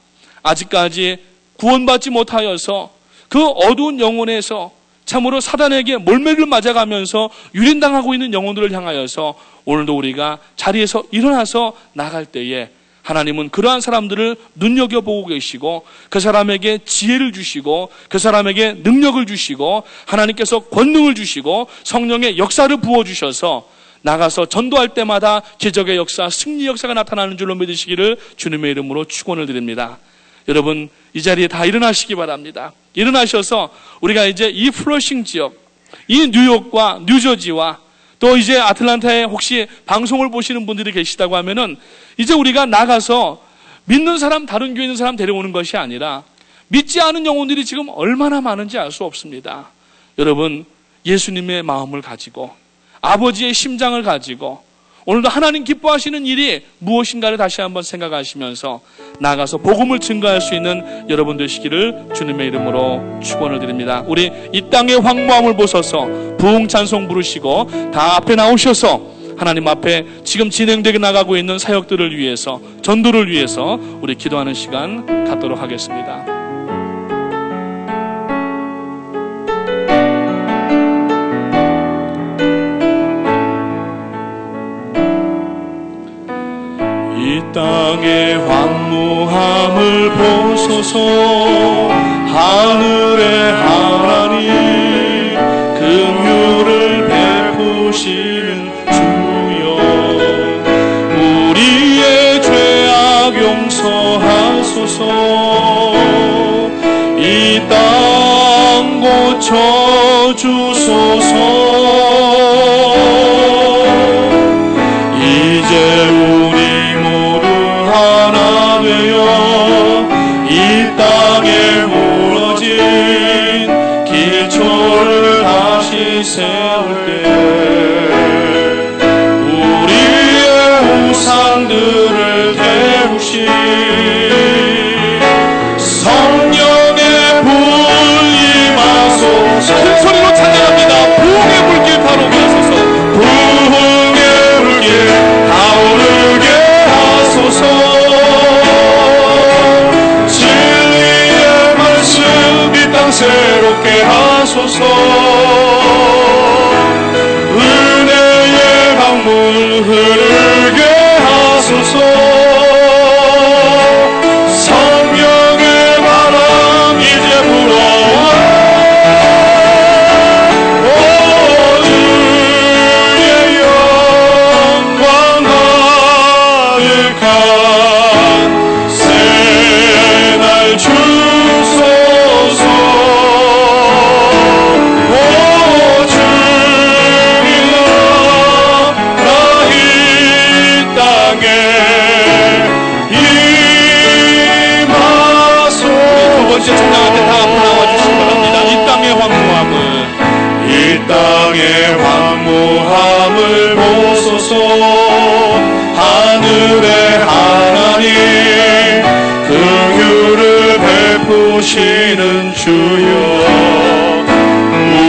아직까지 구원받지 못하여서 그 어두운 영혼에서 참으로 사단에게 몰매를 맞아가면서 유린당하고 있는 영혼들을 향하여서 오늘도 우리가 자리에서 일어나서 나갈 때에 하나님은 그러한 사람들을 눈여겨보고 계시고, 그 사람에게 지혜를 주시고, 그 사람에게 능력을 주시고, 하나님께서 권능을 주시고 성령의 역사를 부어주셔서 나가서 전도할 때마다 기적의 역사, 승리 역사가 나타나는 줄로 믿으시기를 주님의 이름으로 축원을 드립니다. 여러분, 이 자리에 다 일어나시기 바랍니다. 일어나셔서 우리가 이제 이 플러싱 지역, 이 뉴욕과 뉴저지와 또 이제 아틀란타에 혹시 방송을 보시는 분들이 계시다고 하면은, 이제 우리가 나가서 믿는 사람, 다른 교회 있는 사람 데려오는 것이 아니라 믿지 않은 영혼들이 지금 얼마나 많은지 알 수 없습니다. 여러분, 예수님의 마음을 가지고 아버지의 심장을 가지고 오늘도 하나님 기뻐하시는 일이 무엇인가를 다시 한번 생각하시면서 나가서 복음을 증거할 수 있는 여러분 되시기를 주님의 이름으로 축원을 드립니다. 우리 이 땅의 황무함을 보소서 부흥 찬송 부르시고 다 앞에 나오셔서 하나님 앞에 지금 진행되게 나가고 있는 사역들을 위해서, 전도를 위해서 우리 기도하는 시간 갖도록 하겠습니다. 이 땅의 황무함을 보소서 하늘의 하나님 긍휼을 베푸시는 주여 우리의 죄악 용서하소서 이 땅 고쳐주소서 이제 우리 모두 하나 되어 이 땅에 무너진 기초를 다시 세울 때 우리의 우상들을 태우신 성령의 불 임하소서. 큰 소리로 찬양합니다. 부흥의 불길 타오르게 하소서. 부흥의 불길 타오르게 하소서. 진리의 말씀 이 땅 새롭게 하소서. 은혜의 강물 흐르게 하소서. 성령의 바람 이제 불어와 주의 영광 가득한 새날 주소서. 주님아 이 땅에 임하소서. 두 번째 찬양할 때 다 앞으로 나와주시기 바랍니다. 이 땅의 황무함을, 이 땅의 황무함을 보소서. 하늘의 하나님 긍휼을 베푸시는 주여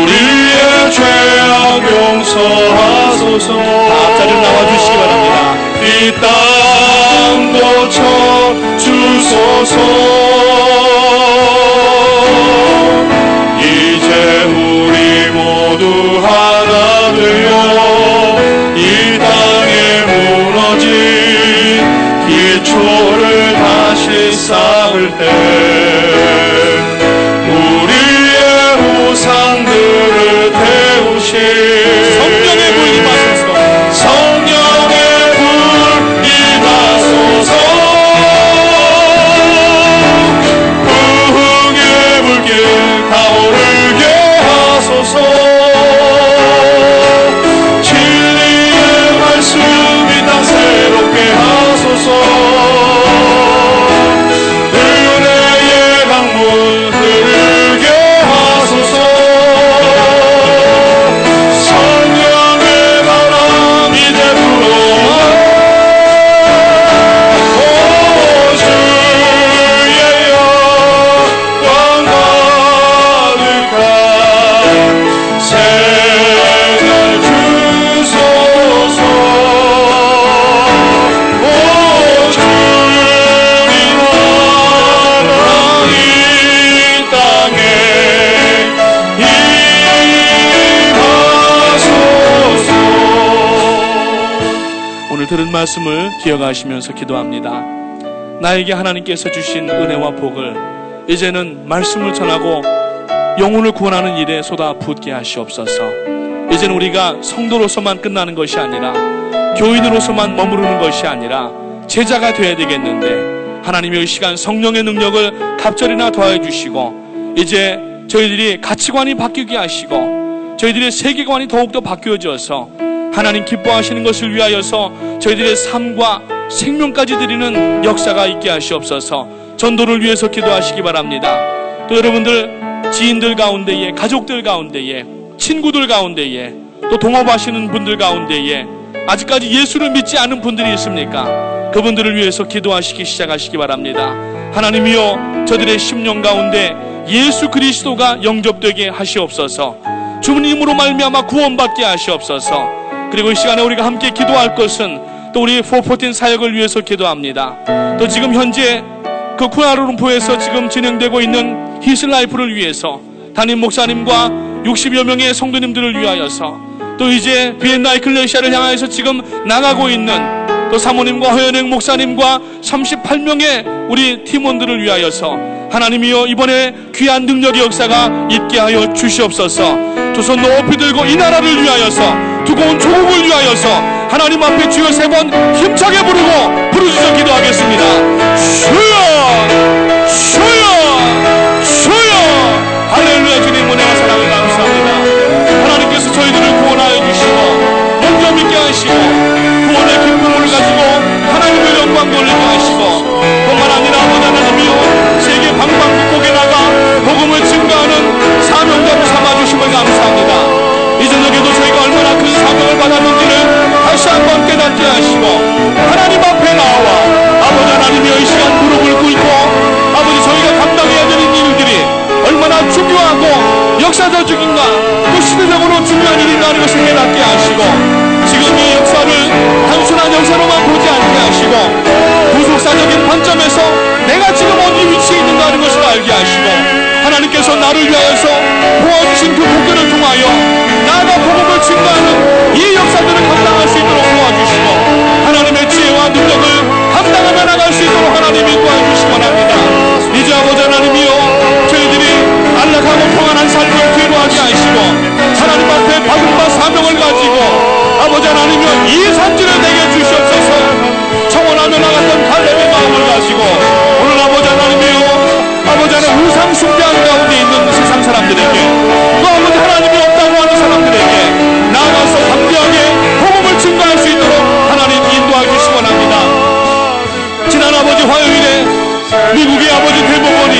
우리의 죄악 용서하소서. 앞자리로 나와주시기 바랍니다. 이 땅 고쳐주소서. 이제 우리 모두 하나 되어 이 땅에 무너진 기초를 다시 쌓을 때 우리의 우상들을 태우신 성령의 불 임하소서. 성령의 불 임하소서. 부흥의 불길 타오르게 하소서. 진리의 말씀 이 땅 새롭게 하소서. 은혜의 말씀을 기억하시면서 기도합니다. 나에게 하나님께서 주신 은혜와 복을 이제는 말씀을 전하고 영혼을 구원하는 일에 쏟아붓게 하시옵소서. 이제는 우리가 성도로서만 끝나는 것이 아니라 교인으로서만 머무르는 것이 아니라 제자가 되어야 되겠는데, 하나님의 이 시간 성령의 능력을 갑절이나 더해 주시고 이제 저희들이 가치관이 바뀌게 하시고 저희들의 세계관이 더욱더 바뀌어져서 하나님 기뻐하시는 것을 위하여서 저희들의 삶과 생명까지 드리는 역사가 있게 하시옵소서. 전도를 위해서 기도하시기 바랍니다. 또 여러분들 지인들 가운데에, 가족들 가운데에, 친구들 가운데에, 또 동업하시는 분들 가운데에 아직까지 예수를 믿지 않은 분들이 있습니까? 그분들을 위해서 기도하시기 시작하시기 바랍니다. 하나님이여, 저들의 심령 가운데 예수 그리스도가 영접되게 하시옵소서. 주님으로 말미암아 구원받게 하시옵소서. 그리고 이 시간에 우리가 함께 기도할 것은 또 우리 414 사역을 위해서 기도합니다. 또 지금 현재 그 쿠알라룸푸르에서 지금 진행되고 있는 히슬라이프를 위해서 담임 목사님과 60여 명의 성도님들을 위하여서, 또 이제 비엔나 에클레시아를 향하여서 지금 나가고 있는 또 사모님과 허연행 목사님과 38명의 우리 팀원들을 위하여서 하나님이여, 이번에 귀한 능력의 역사가 있게 하여 주시옵소서. 두 손 높이 들고 이 나라를 위하여서, 두고온 조국을 위하여서 하나님 앞에 주여 3번 힘차게 부르짖어 기도하겠습니다. 주여, 주여, 주여. 할렐루야. 주님 은혜와 사랑을 감사합니다. 하나님께서 저희들을 구원하여 주시고 능력 있게 하시고 구원의 기쁨을 가지고 하나님의 영광 돌리게 하시고, 뿐만 아니라 아버지 하나님이여, 세계 방방곡곡에 나가 복음을 증거하는 사명자로 삼아주심을 감사합니다. 이 저녁에도 저희가 얼마나 큰 사명을 받았는지를 다시 한번 깨닫게 하시고, 하나님 앞에 나와 아버지 하나님이여, 이 시간 무릎을 꿇고 아버지 저희가 감당해야 되는 일들이 얼마나 중요하고 역사적인가, 또 시대적으로 중요한 일인가 하는 것을 깨닫게 하시고, 지금 이 역사를 단순한 역사로만 보지 않게 하시고 구속사적인 관점에서 내가 지금 어디 위치에 있는가 하는 것을 알게 하시고, 하나님께서 나를 위하여서 도와주신 그 복음을 통하여 나가 복음을 증거하는 이 역사들을 감당할 수 있도록 도와주시고, 하나님의 지혜와 능력을 감당하며 나갈 수 있도록 하나님이 도와주시기 원합니다. 이제 아버지 하나님이여, 저희들이 안락하고 평안한 삶을 기도하게 하시고 하나님 앞에 받은 바 사명을 가지고 아버지 하나님이여, 이 산지를 내게 주시옵소서. 청원하며 나갔던 갈렙의 마음을 가지고 오늘 아버지 하나님이여, 아버지 하나님 우상 숭배하는 가운데 있는 세상 사람들에게, 또 아버지 하나님이 없다고 하는 사람들에게 나아가서 담대하게 복음을 증거할 수 있도록 하나님 인도하여 주시기 원합니다. 지난 아버지 화요일에 미국의 아버지 대법원이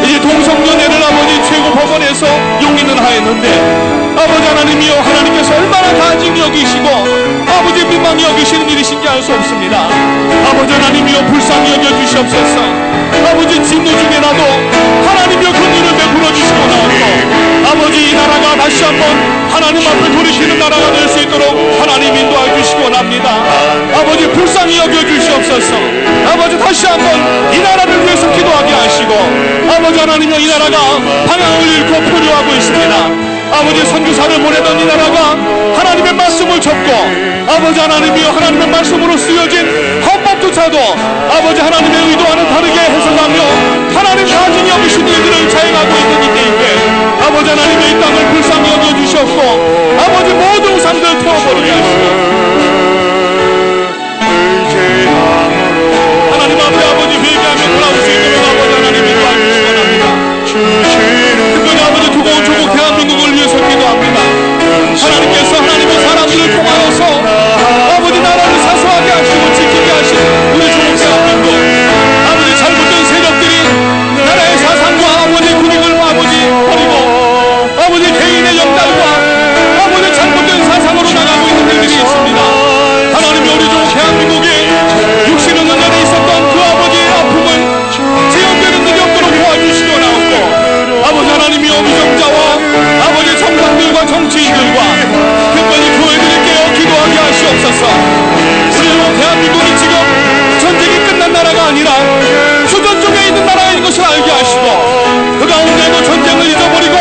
이제 동성연애를 아버지 최고 법원에서 용인을 하였는데, 아버지 하나님이여, 하나님께서 얼마나 간직히 여기시고 아버지 민망히 여기시는 일이신지 알 수 없습니다. 아버지 하나님이여, 불쌍히 여겨주시옵소서. 아버지 진노 중에라도 하나님이여 긍휼을 베풀어 주시고 나옵니다. 아버지, 이 나라가 다시 한번 하나님 앞에 돌이키는 나라가 될 수 있도록 하나님 인도하여 주시기 원합니다. 아버지 불쌍히 여겨주시옵소서. 아버지 다시 한번 이 나라를 위해서 기도하게 하시고, 아버지 하나님이여, 이 나라가 방향을 잃고 포효하고 있습니다. 아버지 선교사를 보내던 이 나라가 하나님의 말씀을 접고 아버지 하나님이여, 하나님의 말씀으로 쓰여진 헌법조차도 아버지 하나님의 의도와는 다르게 해석하며 하나님 가진 여기신 일들을 자행하고 있는 이때인데, 아버지 하나님의 이 땅을 불쌍히 여겨주셨고 아버지 모든 우상들을 태워버리게 하시고, 하나님 앞에 아버지 회개하며 돌아올 수 있도록 아버지 하나님이 도와주시기 원합니다. 특별히 아버지 두고온 조국 대한민국을 위해서 기도합니다. 하나님께서 하나님의 사람들을 통하여서 아버지 나라를 사수하게 하시고 지키게 하신 우리 조국 대한민국, 아버지 잘못된 세력들이 나라의 사상과 아버지 군익을 아버지 버리고 아버지 개인의 역달과 아버지 잘못된 사상으로 나가고 있는 일들이 있습니다. 하나님이 우리 조국 대한민국에 60여 년 전에 있었던 그 아버지의 아픔을 재현되는 일이 없도록 도와주시고 나옵고, 아버지 하나님이여, 위정자와 아버지 정상들과 정치인들과 특별히 교회들을 깨어 기도하게 하시옵소서. 우리 조국 대한민국이 지금 전쟁이 끝난 나라가 아니라 휴전 중에 있는 나라인 것을 알게 하시고, 그 가운데도 전쟁을 잊어버리고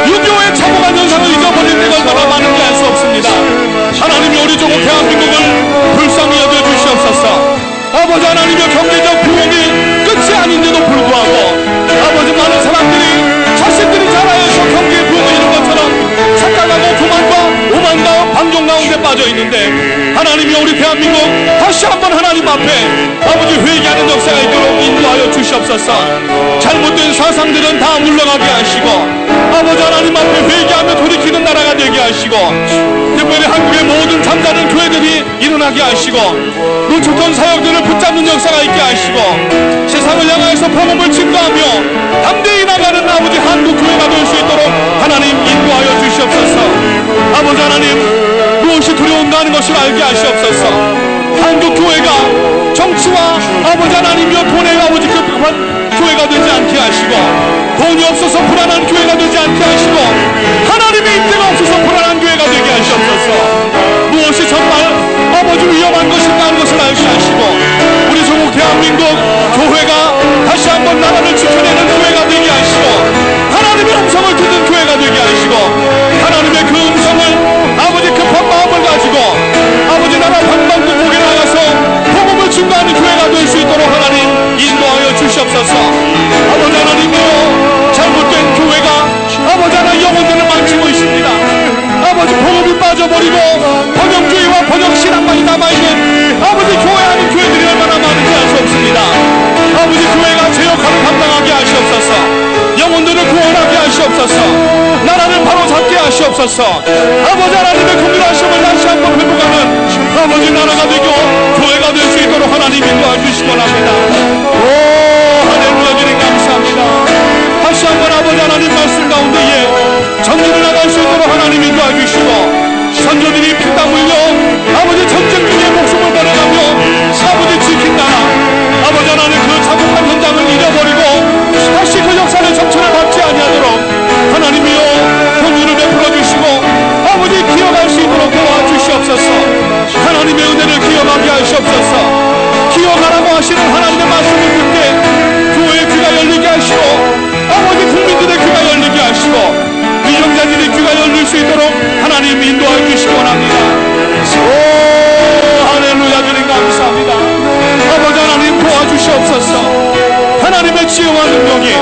6.25의 참혹한 현상을 잊어버릴 때가 얼마나 많은지 알 수 없습니다. 하나님이 우리 조국 대한민국을 불쌍히 여겨주시고 아버지 하나님의 경제적 부흥이 끝이 아닌데도 불구하고 아버지 많은 사람들이 자신들이 잘하여서 경제의 부흥을 이룬 것처럼 착각하고 교만과 오만과 방종 가운데 빠져 있는데 하나님이 우리 대한민국 다시 한번 하나님 앞에 아버지 회개하는 역사가 있도록 인도하여 주시옵소서. 잘못된 사상들은 다 물러가게 하시고 아버지 하나님 앞에 회개하며 돌이키는 나라가 되게 하시고 특별히 한국의 모든 잠자는 교회들이 일어나게 하시고 놓쳤던 사역들을 붙잡는 역사가 있게 하시고 세상을 향하여서 복음을 증거하며 담대히 나가는 아버지 한국 교회가 될 수 있도록 하나님 인도하여 주시옵소서. 아버지 하나님 무엇이 두려운가 하는 것을 알게 하시옵소서. 한국 교회가 정치와 아버지 하나님이여 돈에 아버지 급급한 교회가 되지 않게 하시고 돈이 없어서 불안한 교회가 되지 않게 하시고 하나님의 인재가 없어서 불안한 교회가 되게 하시옵소서. 무엇이 정말 아버지 위험한 것인가 하는 것을 알게 하시고 우리 조국 대한민국 교회가 다시 한번 나라를 지켜내는 교회가 되게 하시고 하나님의 음성을 듣는 교회가 되게 하시고 하나님의 그 음성을 아버지 급한 마음을 가지고 아버지 나라 방방곡곡에 나가서 복음을 증거하는 교회가 될 수 있도록 하나님 인도하여 주시옵소서. 아버지 하나님이여 잘못된 교회가 아버지 하나님 영혼들을 망치고 있습니다. 아버지 복음이 빠져버리고 번영주의와 번영신앙만이 남아있는 아버지 교회 아닌 교회들이 얼마나 많은지 알 수 없습니다. 아버지 교회가 제 역할을 감당하게 하시옵소서. 영혼들을 구원하게 하시옵소서. 나라를 바로잡게 하시옵소서. 아버지 하나님의 긍휼하심을 다시 한번 회복하는 아버지 나라가 되고 교회가 될 수 있도록 하나님 인도해 주시기 원합니다. 오 할렐루야 주님 감사합니다. 다시 한번 아버지 하나님 말씀 가운데에 전진을 나갈 수 있도록 하나님 인도해 주시고 선조들이 피땀 흘려 아버지 전쟁 중에 목숨을 버려가며 아버지 지킨 나라 아버지 하나님 그 자국한 현장을 잃어버리고 다시 그 역사의 정체를 받지 아니하도록 하나님이여 긍휼을 베풀어 주시고 아버지 기억할 수 있도록 도와주시옵소서. 하나님의 은혜를 기억하게 하시옵소서. 기억하라고 하시는 하나님의 말씀을 듣게 교회의 귀가 열리게 하시고 아버지 국민들의 귀가 열리게 하시고 미정자들의 귀가 열릴 수 있도록 하나님 인도하여 주시기 원합니다. 오 할렐루야 주님 감사합니다. 아버지 하나님 도와주시옵소서. 하나님의 지혜와 능력이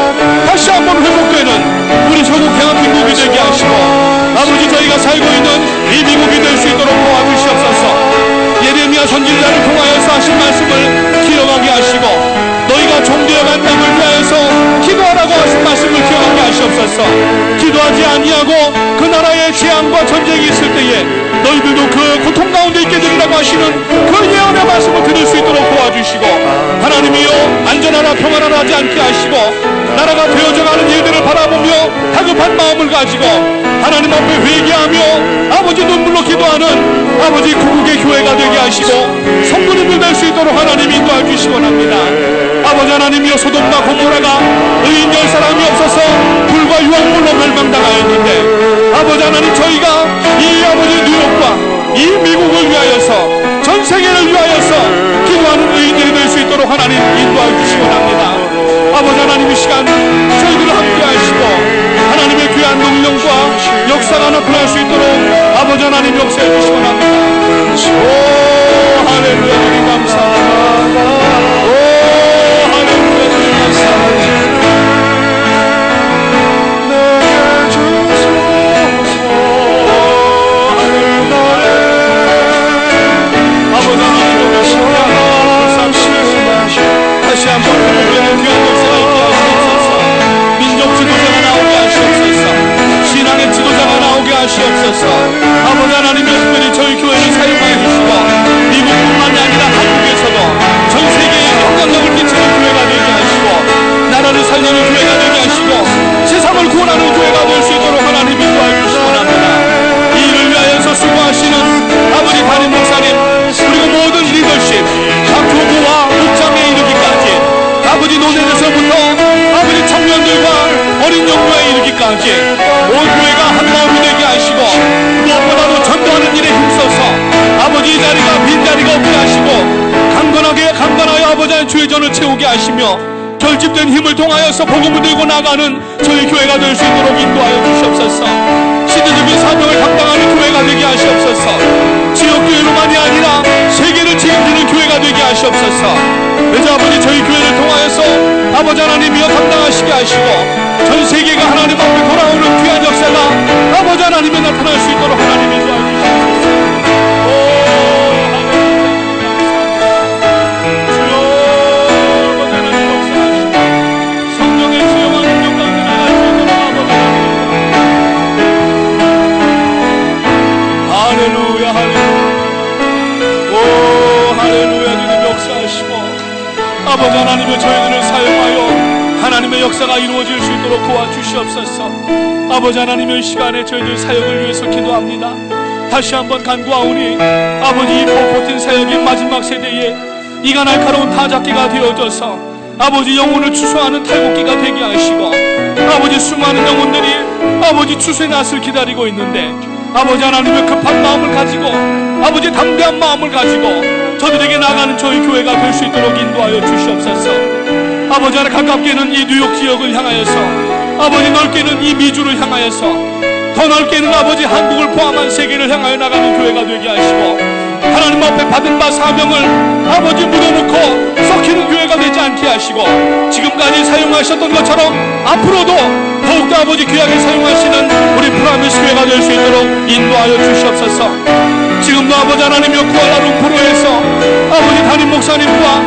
다시 한번 회복되는 우리 조국 대한민국이 되게 하시고 아버지 저희가 살고 있는 이 미국이 될 수 있도록 도와주시옵소서. 예레미야 선지자를 통하여서 하신 말씀을 기억하게 하시고 너희가 종되어간 땅을 위하여서 기도하라고 하신 말씀을 기억하게 하시옵소서. 기도하지 아니하고 그 나라의 재앙과 전쟁이 있을 때에 너희들도 그 고통 가운데 있게 되리라고 하시는 그 예언의 말씀을 들을 수 있도록 도와주시고 하나님이여 안전하라 평안하라 하지 않게 하시고 나라가 되어져가는 일들을 바라보며 다급한 마음을 가지고 하나님 앞에 회개하며 아버지 눈물로 기도하는 아버지 구국의 교회가 되게 하시고 성도님들 될 수 있도록 하나님 인도해 주시기 원합니다. 아버지 하나님이여 소돔과 고모라가 의인 10사람이 없어서 불과 유황불로 멸망당하였는데 아버지 하나님 저희가 이 아버지 뉴욕과 이 미국을 위하여서 전 세계를 위하여서 기도하는 의인들이 될 수 있도록 하나님 인도해 주시기 원합니다. 아버지 하나님 이 시간 저희들을 함께 하시고 하나님의 귀한 능력과 역사가 나타날 수 있도록 아버지 하나님 역사해 주시기 원합니다. 오 할렐루야 주님 감사합니다. 오 할렐루야 주님 감사합니다. 다시 한번 회복되는 귀한 역사가 있게 하시옵소서. 민족 지도자가 나오게 하시옵소서. 신앙의 지도자가 나오게 하시옵소서. 아버지 하나님의 특별히 저희 교회를 사용하여 주시고 미국뿐만이 아니라 한국에서도 전 세계에 영향력을 끼치는 교회가 되게 하시고 나라를 살리는 교회가 되게 하시고 세상을 구원하는 교회가 될 수 있도록 하나님 인도하여 주시기 원합니다. 이 일을 위하여서 수고하시는 아버지 담임 목사님 그리고 모든 리더십 각 교구와 목장에 이르기까지 아버지 노년에서부터 아버지 청년들과 어린 영구에 이르기까지 온 교회가 한 마음이 되게 하시고 무엇보다도 전도하는 일에 힘써서 아버지 이 자리가 빈자리가 없게 하시고 강건하여 아버지의 주의 전을 채우게 하시며 결집된 힘을 통하여서 복음을 들고 나가는 저희 교회가 될 수 있도록 인도하여 주시옵소서. 시대적인 사명을 감당하는 교회가 되게 하시옵소서. 지역교회로만이 아니라 세계를 책임지는 교회가 되게 하시옵소서. 그래서 아버지 저희 교회를 통하여서 아버지 하나님이여 감당하시게 하시고 전 세계가 하나님 앞에 돌아오는 귀한 역사가 아버지 하나님이 나타날 수 있도록 하나님이 도와주시옵소서. 아버지 하나님의 저희들을 사용하여 하나님의 역사가 이루어질 수 있도록 도와주시옵소서. 아버지 하나님의 시간에 저희들 사역을 위해서 기도합니다. 다시 한번 간구하오니 아버지 이 포포틴 사역의 마지막 세대에 이가 날카로운 타작기가 되어져서 아버지 영혼을 추수하는 탈곡기가 되게 하시고 아버지 수많은 영혼들이 아버지 추수의 낫을 기다리고 있는데 아버지 하나님의 급한 마음을 가지고 아버지 담대한 마음을 가지고 저들에게 나가는 저희 교회가 될 수 있도록 인도하여 주시옵소서. 아버지 하나 가깝게는 이 뉴욕 지역을 향하여서 아버지 넓게는 이 미주를 향하여서 더 넓게는 아버지 한국을 포함한 세계를 향하여 나가는 교회가 되게 하시고 하나님 앞에 받은 바 사명을 아버지 묻어놓고 썩히는 교회가 되지 않게 하시고 지금까지 사용하셨던 것처럼 앞으로도 더욱더 아버지 귀하게 사용하시는 우리 프라미스 교회가 될 수 있도록 인도하여 주시옵소서. 지금도 아버지 하나님이여 쿠알라룸푸르에서 아버지 담임 목사님과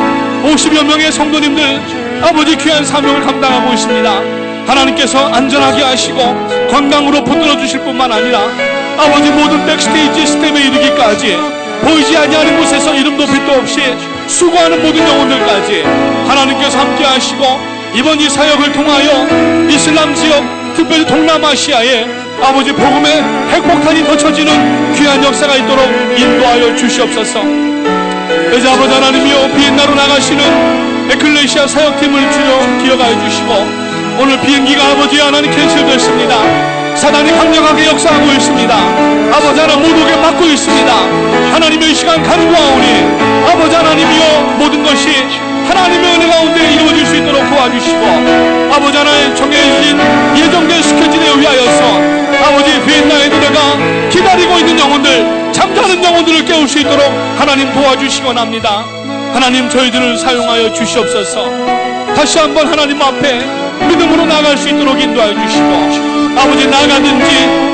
50여 명의 성도님들 아버지 귀한 사명을 감당하고 있습니다. 하나님께서 안전하게 하시고 건강으로 붙들어 주실 뿐만 아니라 아버지 모든 백스테이지 스텝에 이르기까지 보이지 아니하는 곳에서 이름도 빛도 없이 수고하는 모든 영혼들까지 하나님께서 함께 하시고 이번 이 사역을 통하여 이슬람 지역 특별히 동남아시아에 아버지 복음의 핵폭탄이 덧쳐지는 귀한 역사가 있도록 인도하여 주시옵소서. 그래서 아버지 하나님이여 비엔나로 나가시는 에클레시아 사역팀을 주여 기억하여 주시고 오늘 비행기가 아버지 하나님 캔슬됐습니다. 사단이 강력하게 역사하고 있습니다. 아버지 하나님 못 오게 막고 있습니다. 하나님의 시간 간구하오니 아버지 하나님이여 모든 것이 하나님의 은혜 가운데 이루어질 수 있도록 도와주시고 아버지 하나님 정해진 예정된 스케줄에 의하여서 아버지 비엔나에 들어가 기다리고 있는 영혼들 잠자는 영혼들을 깨울 수 있도록 하나님 도와주시기 원합니다. 하나님 저희들을 사용하여 주시옵소서. 다시 한번 하나님 앞에 믿음으로 나갈 수 있도록 인도하여 주시고 아버지 나가든지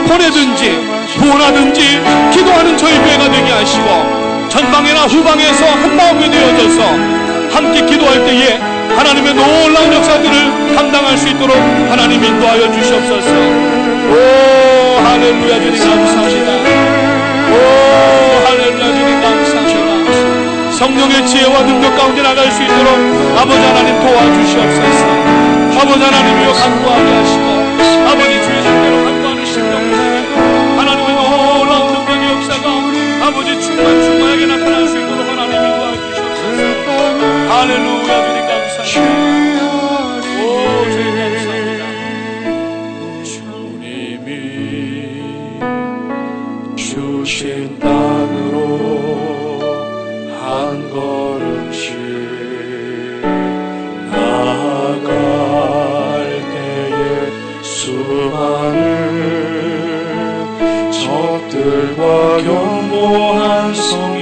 보내든지 부원하든지 기도하는 저희 교회가 되게 하시고 전방이나 후방에서 한마음이 되어져서 함께 기도할 때에 하나님의 놀라운 역사들을 감당할 수 있도록 하나님 인도하여 주시옵소서. 오 할렐루야 주님 감사합니다. 오 할렐루야 주님 감사합니다. 성령의 지혜와 능력 가운데 나갈 수 있도록 아버지 하나님 도와주시옵소서. 아버지 하나님이여 간구하게 하시고 아버지 주의 뜻대로 간구하는 심령 하나님의 놀라운 능력의 역사가 아버지 충만하게 나타날 수 있도록 하나님이 도와주시옵소서. 할렐루야 주님 감사합니다. 오 주님 감사합니다. 주님이 주신 땅으로 한 걸음씩 나아갈 때에 수많은 적들과 견고한 성이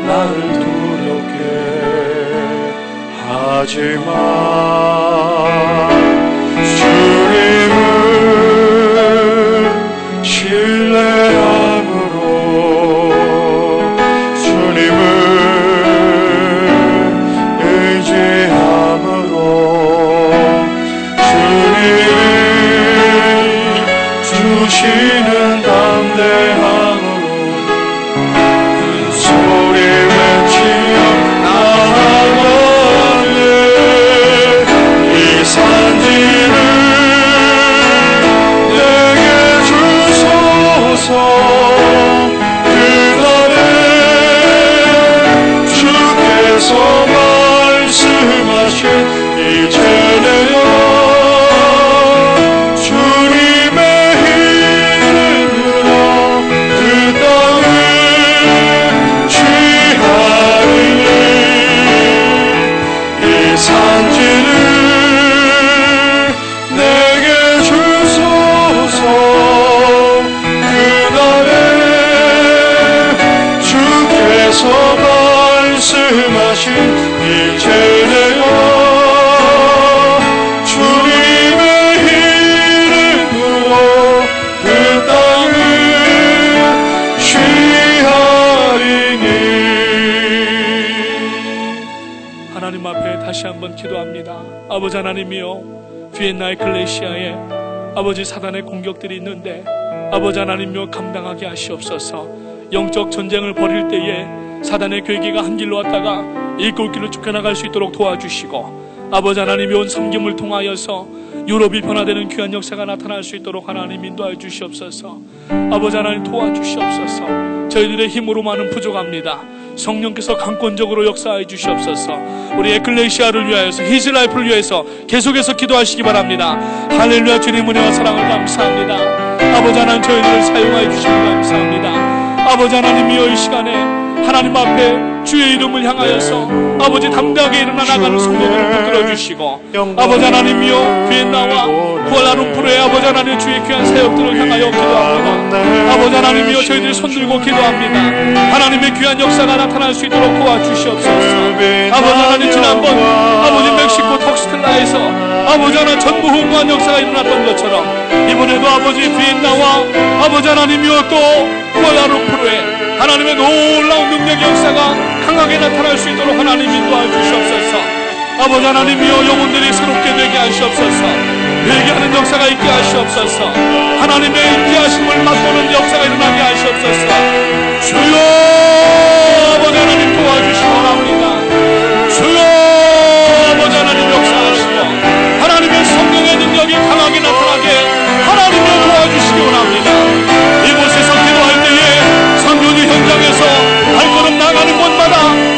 나를 두렵게 하지만 주님을 신뢰함으로 주시는 담대함으로 큰 소리 외치며 나아가네. 이 산지를 내게 주소서. 그날에 주께서 말씀하신 이제는 말씀하신 이제 내가 주님의 이름으로 그 땅을 취하리니. 하나님 앞에 다시 한번 기도합니다. 아버지 하나님이여, 비엔나 에클레시아에 아버지 사단의 공격들이 있는데 아버지 하나님이여 감당하게 하시옵소서. 영적 전쟁을 벌일 때에 사단의 괴기가 한 길로 왔다가 일곱 길로 쫓겨나갈 수 있도록 도와주시고, 아버지 하나님이 온 섬김을 통하여서 유럽이 변화되는 귀한 역사가 나타날 수 있도록 하나님 인도하여 주시옵소서. 아버지 하나님 도와주시옵소서. 저희들의 힘으로만은 부족합니다. 성령께서 강권적으로 역사하여 주시옵소서. 우리 에클레시아를 위하여서, 히즈라이프를 위해서 계속해서 기도하시기 바랍니다. 할렐루야. 주님 은혜와 사랑을 감사합니다. 아버지 하나님, 저희들을 사용하여 주시기 감사합니다. 아버지 하나님이여, 이 시간에 하나님 앞에 주의 이름을 향하여서 아버지 담대하게 일어나 나가는 성도들을 붙들어 주시고, 아버지 하나님이여, 비엔나와 쿠알라룸푸르의 아버지 하나님 주의 귀한 사역들을 향하여 기도합니다. 아버지 하나님이여, 저희들이 손들고 기도합니다. 하나님의 귀한 역사가 나타날 수 있도록 도와주시옵소서. 아버지 하나님, 지난번 아버지 멕시코 턱스텔라에서 아버지 하나님 전무후무한 역사가 일어났던 것처럼 이번에도 아버지 비엔나와 아버지 하나님이여 또 쿠알라룸푸르에 하나님의 놀라운 능력의 역사가 강하게 나타날 수 있도록 하나님 인도하여 주시옵소서. 아버지 하나님이여, 영혼들이 새롭게 되게 하시옵소서. 회개하는 역사가 있게 하시옵소서. 하나님의 인지하심을 맛보는 역사가 일어나게 하시옵소서. 주여, 아버지 하나님 도와주시기 바랍니다. 주여, 아버지 하나님 역사하시고 하나님의 성령의 능력이 강하게 나타나게 하나님을 도와주시기 원합니다. 이곳에서 기도할 때에 선교지 현장에서 발걸음 나가는 곳마다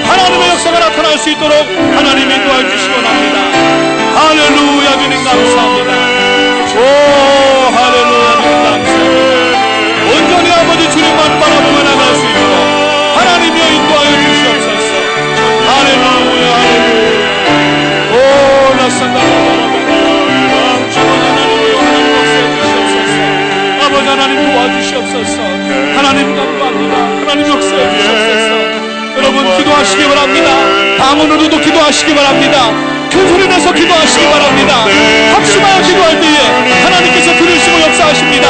하나님의 역사가 나타날 수 있도록 하나님이 도와주시기 원합니다. 할렐루야. 주님 감사합니다. 오, 할렐루야. 주님 감사합니다. 온전히 아버지 주님만 바라보며 나갈 수 있도록 하나님이 인도하여 주시옵소서. 할렐루야. 오, 라산다라바라바라. 아버지 하나님 도와주시옵소서. 하나님 감사합니다. 하나님 역사해 주시옵소서. 여러분 기도하시기 바랍니다. 방언으로도 기도하시기 바랍니다. 큰 소리 내서 기도하시기 바랍니다. 합심하여 기도할 때에 하나님께서 들으시고 역사하십니다.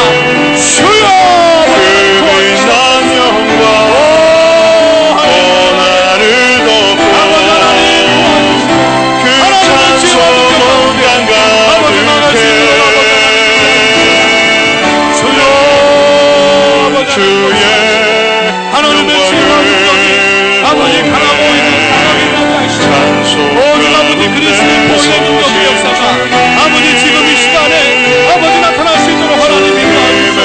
주여, 도와주시옵소서. 아버지 지금 이 시간에 아버지 나타날 수 있도록 하나님 인도하시옵소서.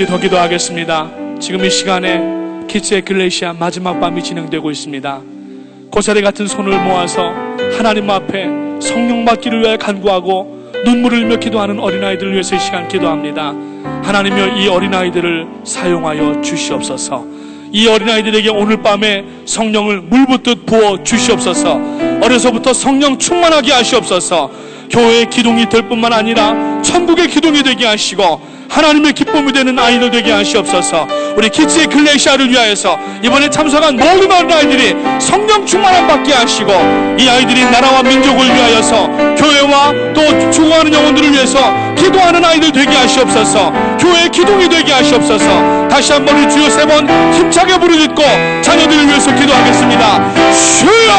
아버지 더 기도하겠습니다. 지금 이 시간에 키스 에클레시아 마지막 밤이 진행되고 있습니다. 고사리 같은 손을 모아서 하나님 앞에 성령 받기를 위해 간구하고 눈물을 흘며 기도하는 어린아이들을 위해서 이 시간 기도합니다. 하나님여, 이 어린아이들을 사용하여 주시옵소서. 이 어린아이들에게 오늘 밤에 성령을 물붓듯 부어 주시옵소서. 어려서부터 성령 충만하게 하시옵소서. 교회의 기둥이 될 뿐만 아니라 천국의 기둥이 되게 하시고 하나님의 기쁨이 되는 아이들 되게 하시옵소서. 우리 키스 에클레시아를 위하여서 이번에 참석한 모든 어린아이들이 성령 충만함 받게 하시고, 이 아이들이 나라와 민족을 위하여서 교회와 또 죽어가는 영혼들을 위해서 기도하는 아이들 되게 하시옵소서. 교회의 기둥이 되게 하시옵소서. 다시 한번 우리 주여 세 번 힘차게 부르짖고 자녀들을 위해서 기도하겠습니다. 주여,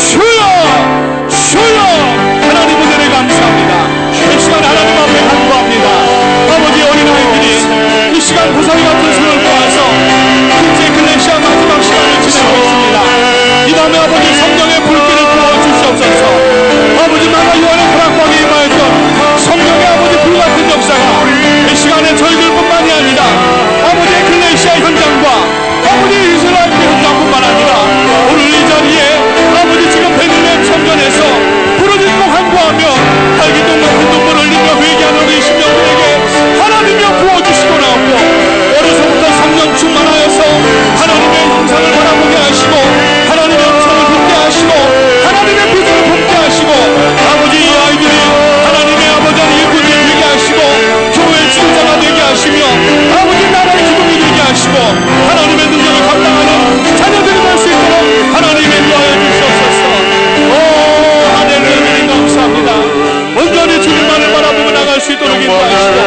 주여, 주여. 하나님 은혜를 감사합니다. 이 시간 하나님 앞에 간구합니다. 아버지, 어린아이들이 이 시간 고사리 같은 손을 모아서 키스 에클레시아 마지막 시간을 지내고 있습니다. 이 밤에 아버지 성령의 불길을 부어주시옵소서. 아버지, 마가 요한의 허락방에 임하였던 성령의 아버지 불같은 역사가 이 시간에 저희들뿐만이 아니라 아버지 에클레시아 현장과 아버지 이스라엘 현장뿐만 아니라 오늘 이 자리에 아버지 지금 베들레헴 성전에서 부르짖고 간구하며 활기둥 같은 눈물을 흘리며 회개하는 우리 신령들에게 하나님이 부어주시고 나오고, 어려서부터 성령 충만하여서 하나님의 형상을 바라보게 하시고 하나님의 형상을 품게 하시고 하나님의 빛을 품게 하시고, 아버지 이 아이들이 하나님의 아버지 일꾼이 되게 하시고 교회의 지도자가 되게 하시며 아버지 나라의 기둥이 되게 하시고 하나님의 능력을 감당하는 자녀들이 될 수 있도록 하나님의 인도하여 주시옵소서. 오 하나님 감사합니다. 온전히 주님만을 바라보고 나갈 수 있도록 인도하시고,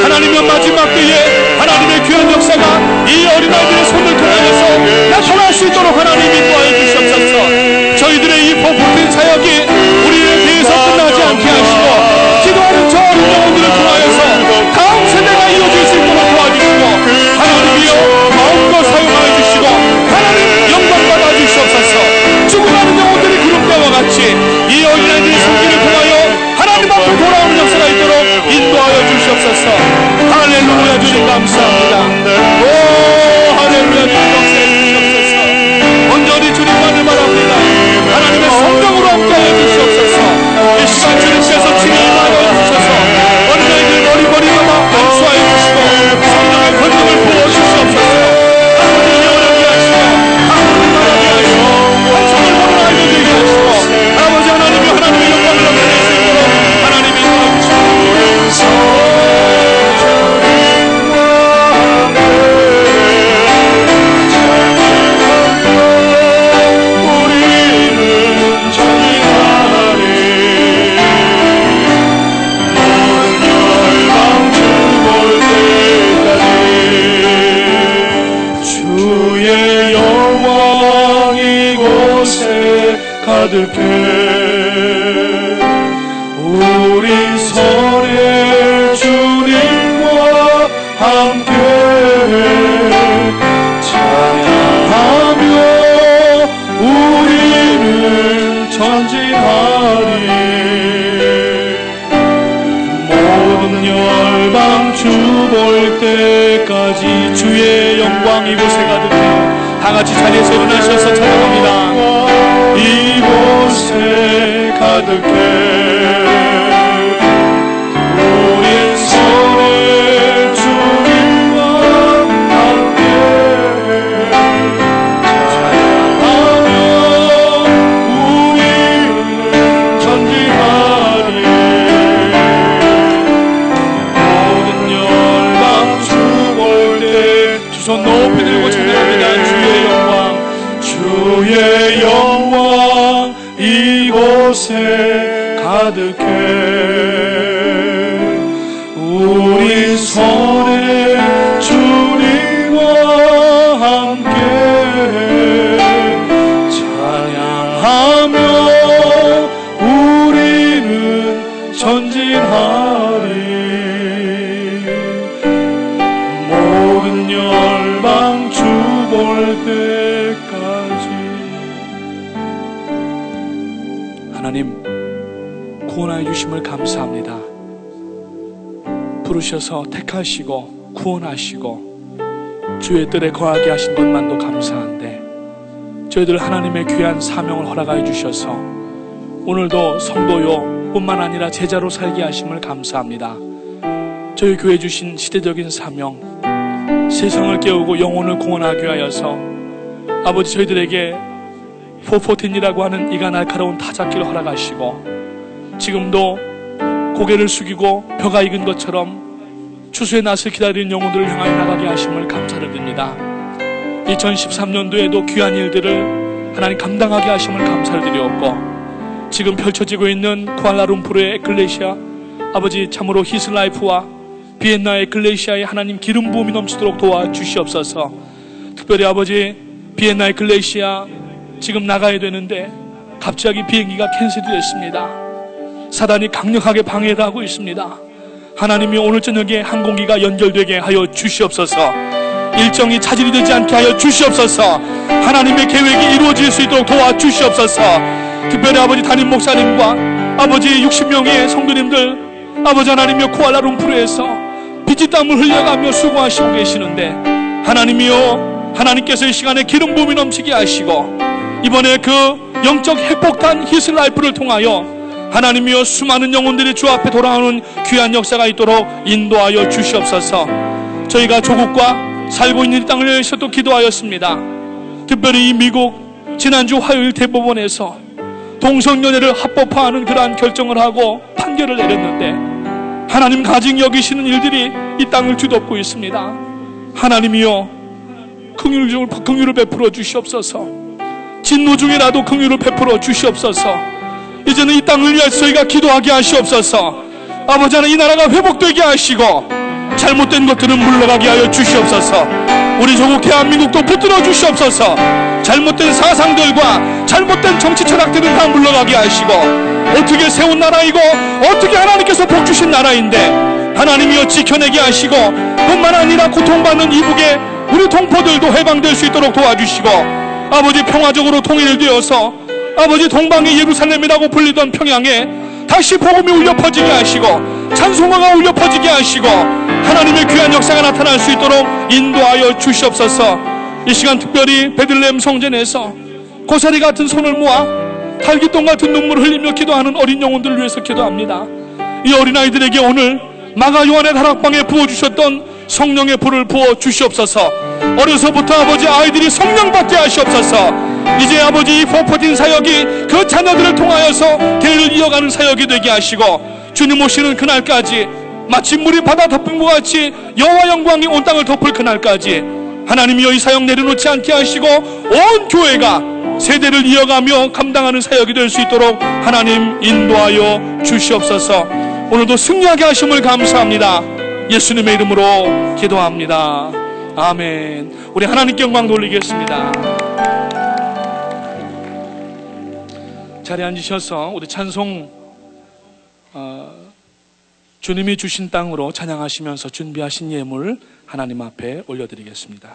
하나님의 마지막 때에 하나님의 귀한 역사가 이 어린아이들의 손을 통하여서 나타날 수 있도록 하나님 인도하여 주시옵소서. 저희들의 이 포포틴 사역이 우리에 대해서 끝나지 않게 하시고 기도하는 저 어린 영혼들을 통하여서 다음 세대가 이루어질 수 있도록 도와주시고, 하나님이여 마음껏 사용하여 주시고 하나님 영광 받아 주시옵소서. 죽어가는 영혼들이 구름대와 같이 이 어린아이들의 손길을 통하여 하나님 앞으로 돌아오는 역사가 있도록 인도하여 주시옵소서. 할렐루야. 주님 감사합니다. 오 할렐루야. 주님 역사해 주시옵소서. 온전히 주님만을 바랍니다. 하나님의 성령으로 함께하여 주시옵소서. 이 시간 주님께서 친히 임하여 주셔서 어린아이들 머리머리마다 안수하여 주시고 성령의 권능을 부어주시옵소서. 아버지 영원하게 하시고 아버지 나라게 하시고 환상을 보는 아이들 되게 하시고 아버지 하나님이 하나님의 영광을 나타낼 수 있도록 하나님이 도와주시옵소서. 가득해 우리 손에 주님과 함께 찬양하며 우리는 전진하리. 모든 열방 주 볼 때까지 주의 영광 이곳에 가득해요. 다같이 자리에서 일어나셔서 찬양합니다. 이곳에 가득해 우리 손에 주님과 함께 찬양하며 우리는 전진하리. 모든 열방 주 볼 때 두 손 높이 들고 찬양합니다. 주의 영광, 주의 영광 이곳에 가득해 우리 손에 주님과 함께 찬양하며 우리는 전진하리. 모든 열방 주 볼 때까지. 하나님, 구원하여 주심을 감사합니다. 부르셔서 택하시고 구원하시고 주의 뜰에 거하게 하신 것만도 감사한데, 저희들 하나님의 귀한 사명을 허락하여 주셔서 오늘도 성도요 뿐만 아니라 제자로 살게 하심을 감사합니다. 저희 교회 주신 시대적인 사명, 세상을 깨우고 영혼을 구원하기 위하여서 아버지 저희들에게 414이라고 하는 이가 날카로운 타작기를 허락하시고, 지금도 고개를 숙이고 벼가 익은 것처럼 추수의 낫을 기다리는 영혼들을 향하여 나가게 하심을 감사를 드립니다. 2013년도에도 귀한 일들을 하나님 감당하게 하심을 감사를 드리옵고, 지금 펼쳐지고 있는 쿠알라룸푸르의 에클레시아 아버지 참으로 히스라이프와 비엔나의 에클레시아에 하나님 기름 부음이 넘치도록 도와주시옵소서. 특별히 아버지 비엔나 에클레시아 지금 나가야 되는데 갑자기 비행기가 캔슬이 됐습니다. 사단이 강력하게 방해를 하고 있습니다. 하나님이 오늘 저녁에 항공기가 연결되게 하여 주시옵소서. 일정이 차질이 되지 않게 하여 주시옵소서. 하나님의 계획이 이루어질 수 있도록 도와주시옵소서. 특별히 아버지 담임 목사님과 아버지 60명의 성도님들 아버지 하나님이여 쿠알라룸푸르에서 피지 땀을 흘려가며 수고하시고 계시는데, 하나님이여 하나님께서 이 시간에 기름 부음이 넘치게 하시고, 이번에 그 영적 핵폭탄 히스라이프를 통하여 하나님이여 수많은 영혼들이 주 앞에 돌아오는 귀한 역사가 있도록 인도하여 주시옵소서. 저희가 조국과 살고 있는 땅을 위해서 또 기도하였습니다. 특별히 이 미국 지난주 화요일 대법원에서 동성연애를 합법화하는 그러한 결정을 하고 판결을 내렸는데, 하나님 가증 여기시는 일들이 이 땅을 뒤덮고 있습니다. 하나님이여 긍휼을 베풀어 주시옵소서. 진노 중이라도 긍휼을 베풀어 주시옵소서. 이제는 이 땅을 위해 저희가 기도하게 하시옵소서. 아버지 하나님, 이 나라가 회복되게 하시고 잘못된 것들은 물러가게 하여 주시옵소서. 우리 조국 대한민국도 붙들어 주시옵소서. 잘못된 사상들과 잘못된 정치 철학들은 다 물러가게 하시고, 어떻게 세운 나라이고 어떻게 하나님께서 복 주신 나라인데 하나님이여 지켜내게 하시고, 뿐만 아니라 고통받는 이북의 우리 동포들도 해방될 수 있도록 도와주시고, 아버지 평화적으로 통일되어서 아버지 동방의 예루살렘이라고 불리던 평양에 다시 복음이 울려 퍼지게 하시고 찬송가가 울려 퍼지게 하시고 하나님의 귀한 역사가 나타날 수 있도록 인도하여 주시옵소서. 이 시간 특별히 베들레헴 성전에서 고사리 같은 손을 모아 탈기똥 같은 눈물을 흘리며 기도하는 어린 영혼들을 위해서 기도합니다. 이 어린아이들에게 오늘 마가 요한의 다락방에 부어주셨던 성령의 불을 부어 주시옵소서. 어려서부터 아버지 아이들이 성령 받게 하시옵소서. 이제 아버지 이 414 사역이 그 자녀들을 통하여서 대를 이어가는 사역이 되게 하시고, 주님 오시는 그날까지 마치 물이 바다 덮은 것 같이 여호와 영광이 온 땅을 덮을 그날까지 하나님이여 이 사역 내려놓지 않게 하시고 온 교회가 세대를 이어가며 감당하는 사역이 될 수 있도록 하나님 인도하여 주시옵소서. 오늘도 승리하게 하심을 감사합니다. 예수님의 이름으로 기도합니다. 아멘. 우리 하나님께 영광 돌리겠습니다. 자리에 앉으셔서 우리 찬송 주님이 주신 땅으로 찬양하시면서 준비하신 예물 하나님 앞에 올려드리겠습니다.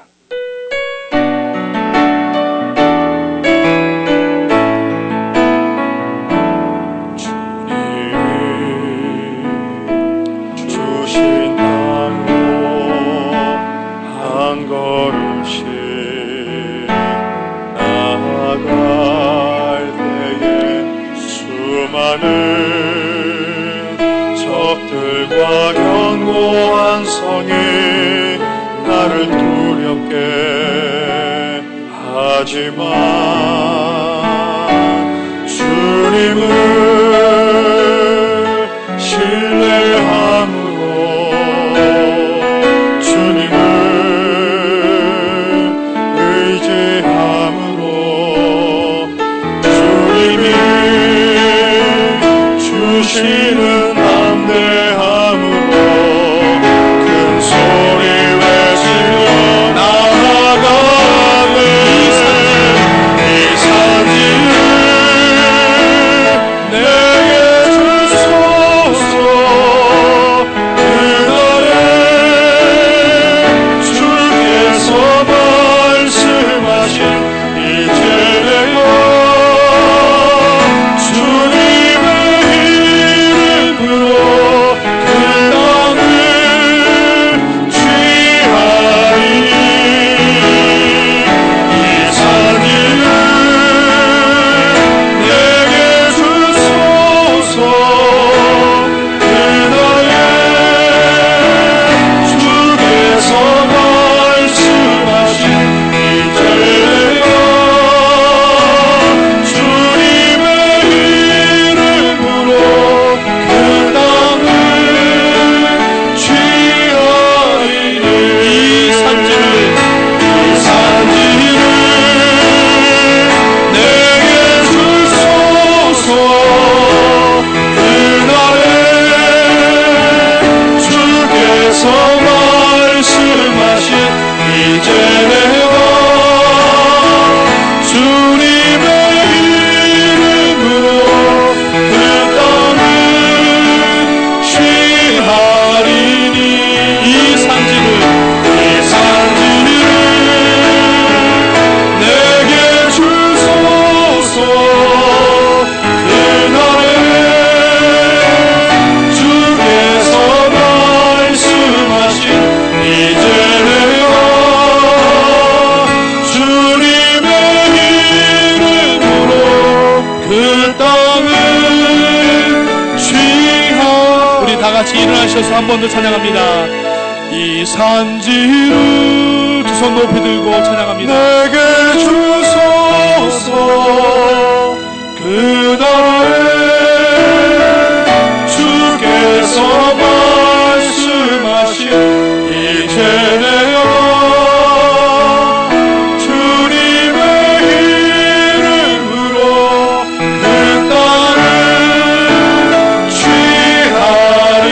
주신 땅으로 한 걸음씩 나아갈 때에 수많은 적들과 견고한 성이 나를 두렵게 하지만 주님을 신뢰함으로 주님을 의지함으로 주님이 주시는 담대함으로 큰 소리 외치며 나아가네. 이 산지를 내게 주소서. 그날에 주께서 말씀하신 이제 내가 주님의 이름으로 그 땅을 계속해서 한 번 더 찬양합니다. 이 산지를 두 손 높이 들고 찬양합니다. 내게 주소서 그날에 주께서 말씀하신 이제 내가 주님의 이름으로 그 땅을 취하리.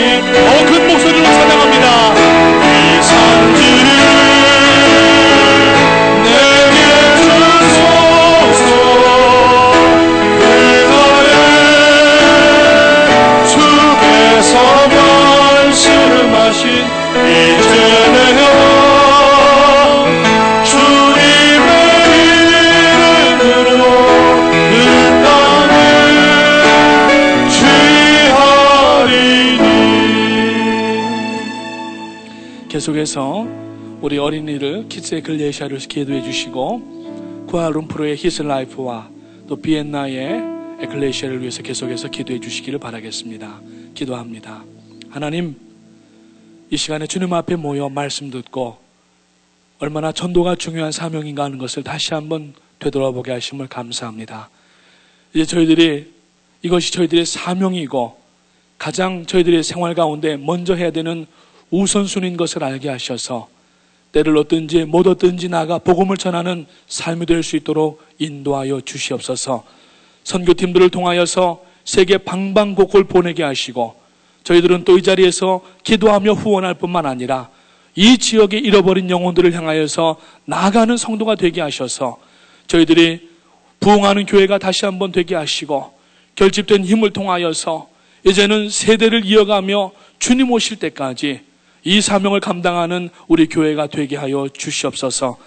큰 목소리로 찬양합니다. 이 산지를 내게 주소서 그날에 주께서 말씀하신 이제 내가 주님의 이름으로 그 땅을 취하리니. 계속해서 우리 어린이를 키즈의 글레이샤를 기도해 주시고 쿠알룸푸르의 히슬라이프와 또 비엔나의 에클레시아를 위해서 계속해서 기도해 주시기를 바라겠습니다. 기도합니다. 하나님, 이 시간에 주님 앞에 모여 말씀 듣고 얼마나 전도가 중요한 사명인가 하는 것을 다시 한번 되돌아보게 하심을 감사합니다. 이제 이것이 저희들의 사명이고 가장 저희들의 생활 가운데 먼저 해야 되는 우선순위인 것을 알게 하셔서 때를 얻든지 못 얻든지 나가 복음을 전하는 삶이 될 수 있도록 인도하여 주시옵소서. 선교팀들을 통하여서 세계 방방곡곡을 보내게 하시고 저희들은 또 이 자리에서 기도하며 후원할 뿐만 아니라 이 지역에 잃어버린 영혼들을 향하여서 나아가는 성도가 되게 하셔서 저희들이 부흥하는 교회가 다시 한번 되게 하시고 결집된 힘을 통하여서 이제는 세대를 이어가며 주님 오실 때까지 이 사명을 감당하는 우리 교회가 되게 하여 주시옵소서.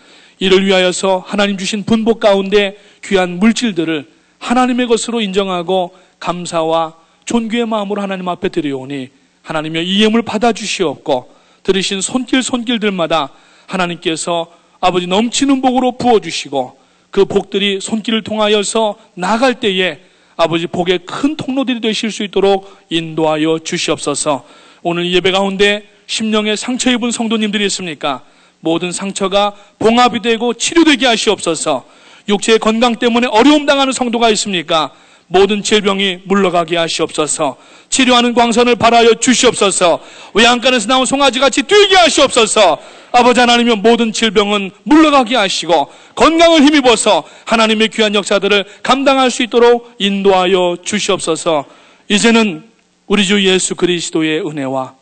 이를 위하여서 하나님 주신 분복 가운데 귀한 물질들을 하나님의 것으로 인정하고 감사와 존귀의 마음으로 하나님 앞에 드리오니 하나님의 이 예물 받아주시옵고 들으신 손길들마다 하나님께서 아버지 넘치는 복으로 부어주시고 그 복들이 손길을 통하여서 나갈 때에 아버지 복의 큰 통로들이 되실 수 있도록 인도하여 주시옵소서. 오늘 예배 가운데 심령에 상처 입은 성도님들이 있습니까? 모든 상처가 봉합이 되고 치료되게 하시옵소서. 육체의 건강 때문에 어려움 당하는 성도가 있습니까? 모든 질병이 물러가게 하시옵소서. 치료하는 광선을 발하여 주시옵소서. 외양간에서 나온 송아지같이 뛰게 하시옵소서. 아버지 하나님의 모든 질병은 물러가게 하시고 건강을 힘입어서 하나님의 귀한 역사들을 감당할 수 있도록 인도하여 주시옵소서. 이제는 우리 주 예수 그리스도의 은혜와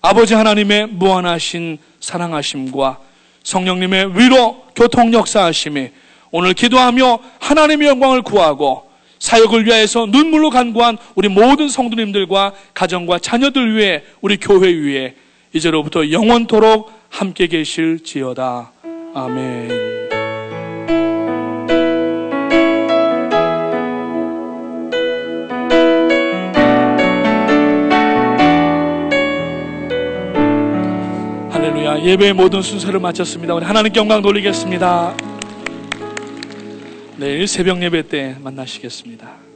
아버지 하나님의 무한하신 사랑하심과 성령님의 위로 교통 역사하심이 오늘 기도하며 하나님의 영광을 구하고 사역을 위하여서 눈물로 간구한 우리 모든 성도님들과 가정과 자녀들 위해 우리 교회 위에 이제로부터 영원토록 함께 계실지어다. 아멘. 할렐루야. 예배의 모든 순서를 마쳤습니다. 우리 하나님께 영광 돌리겠습니다. 내일 새벽 예배 때 만나시겠습니다.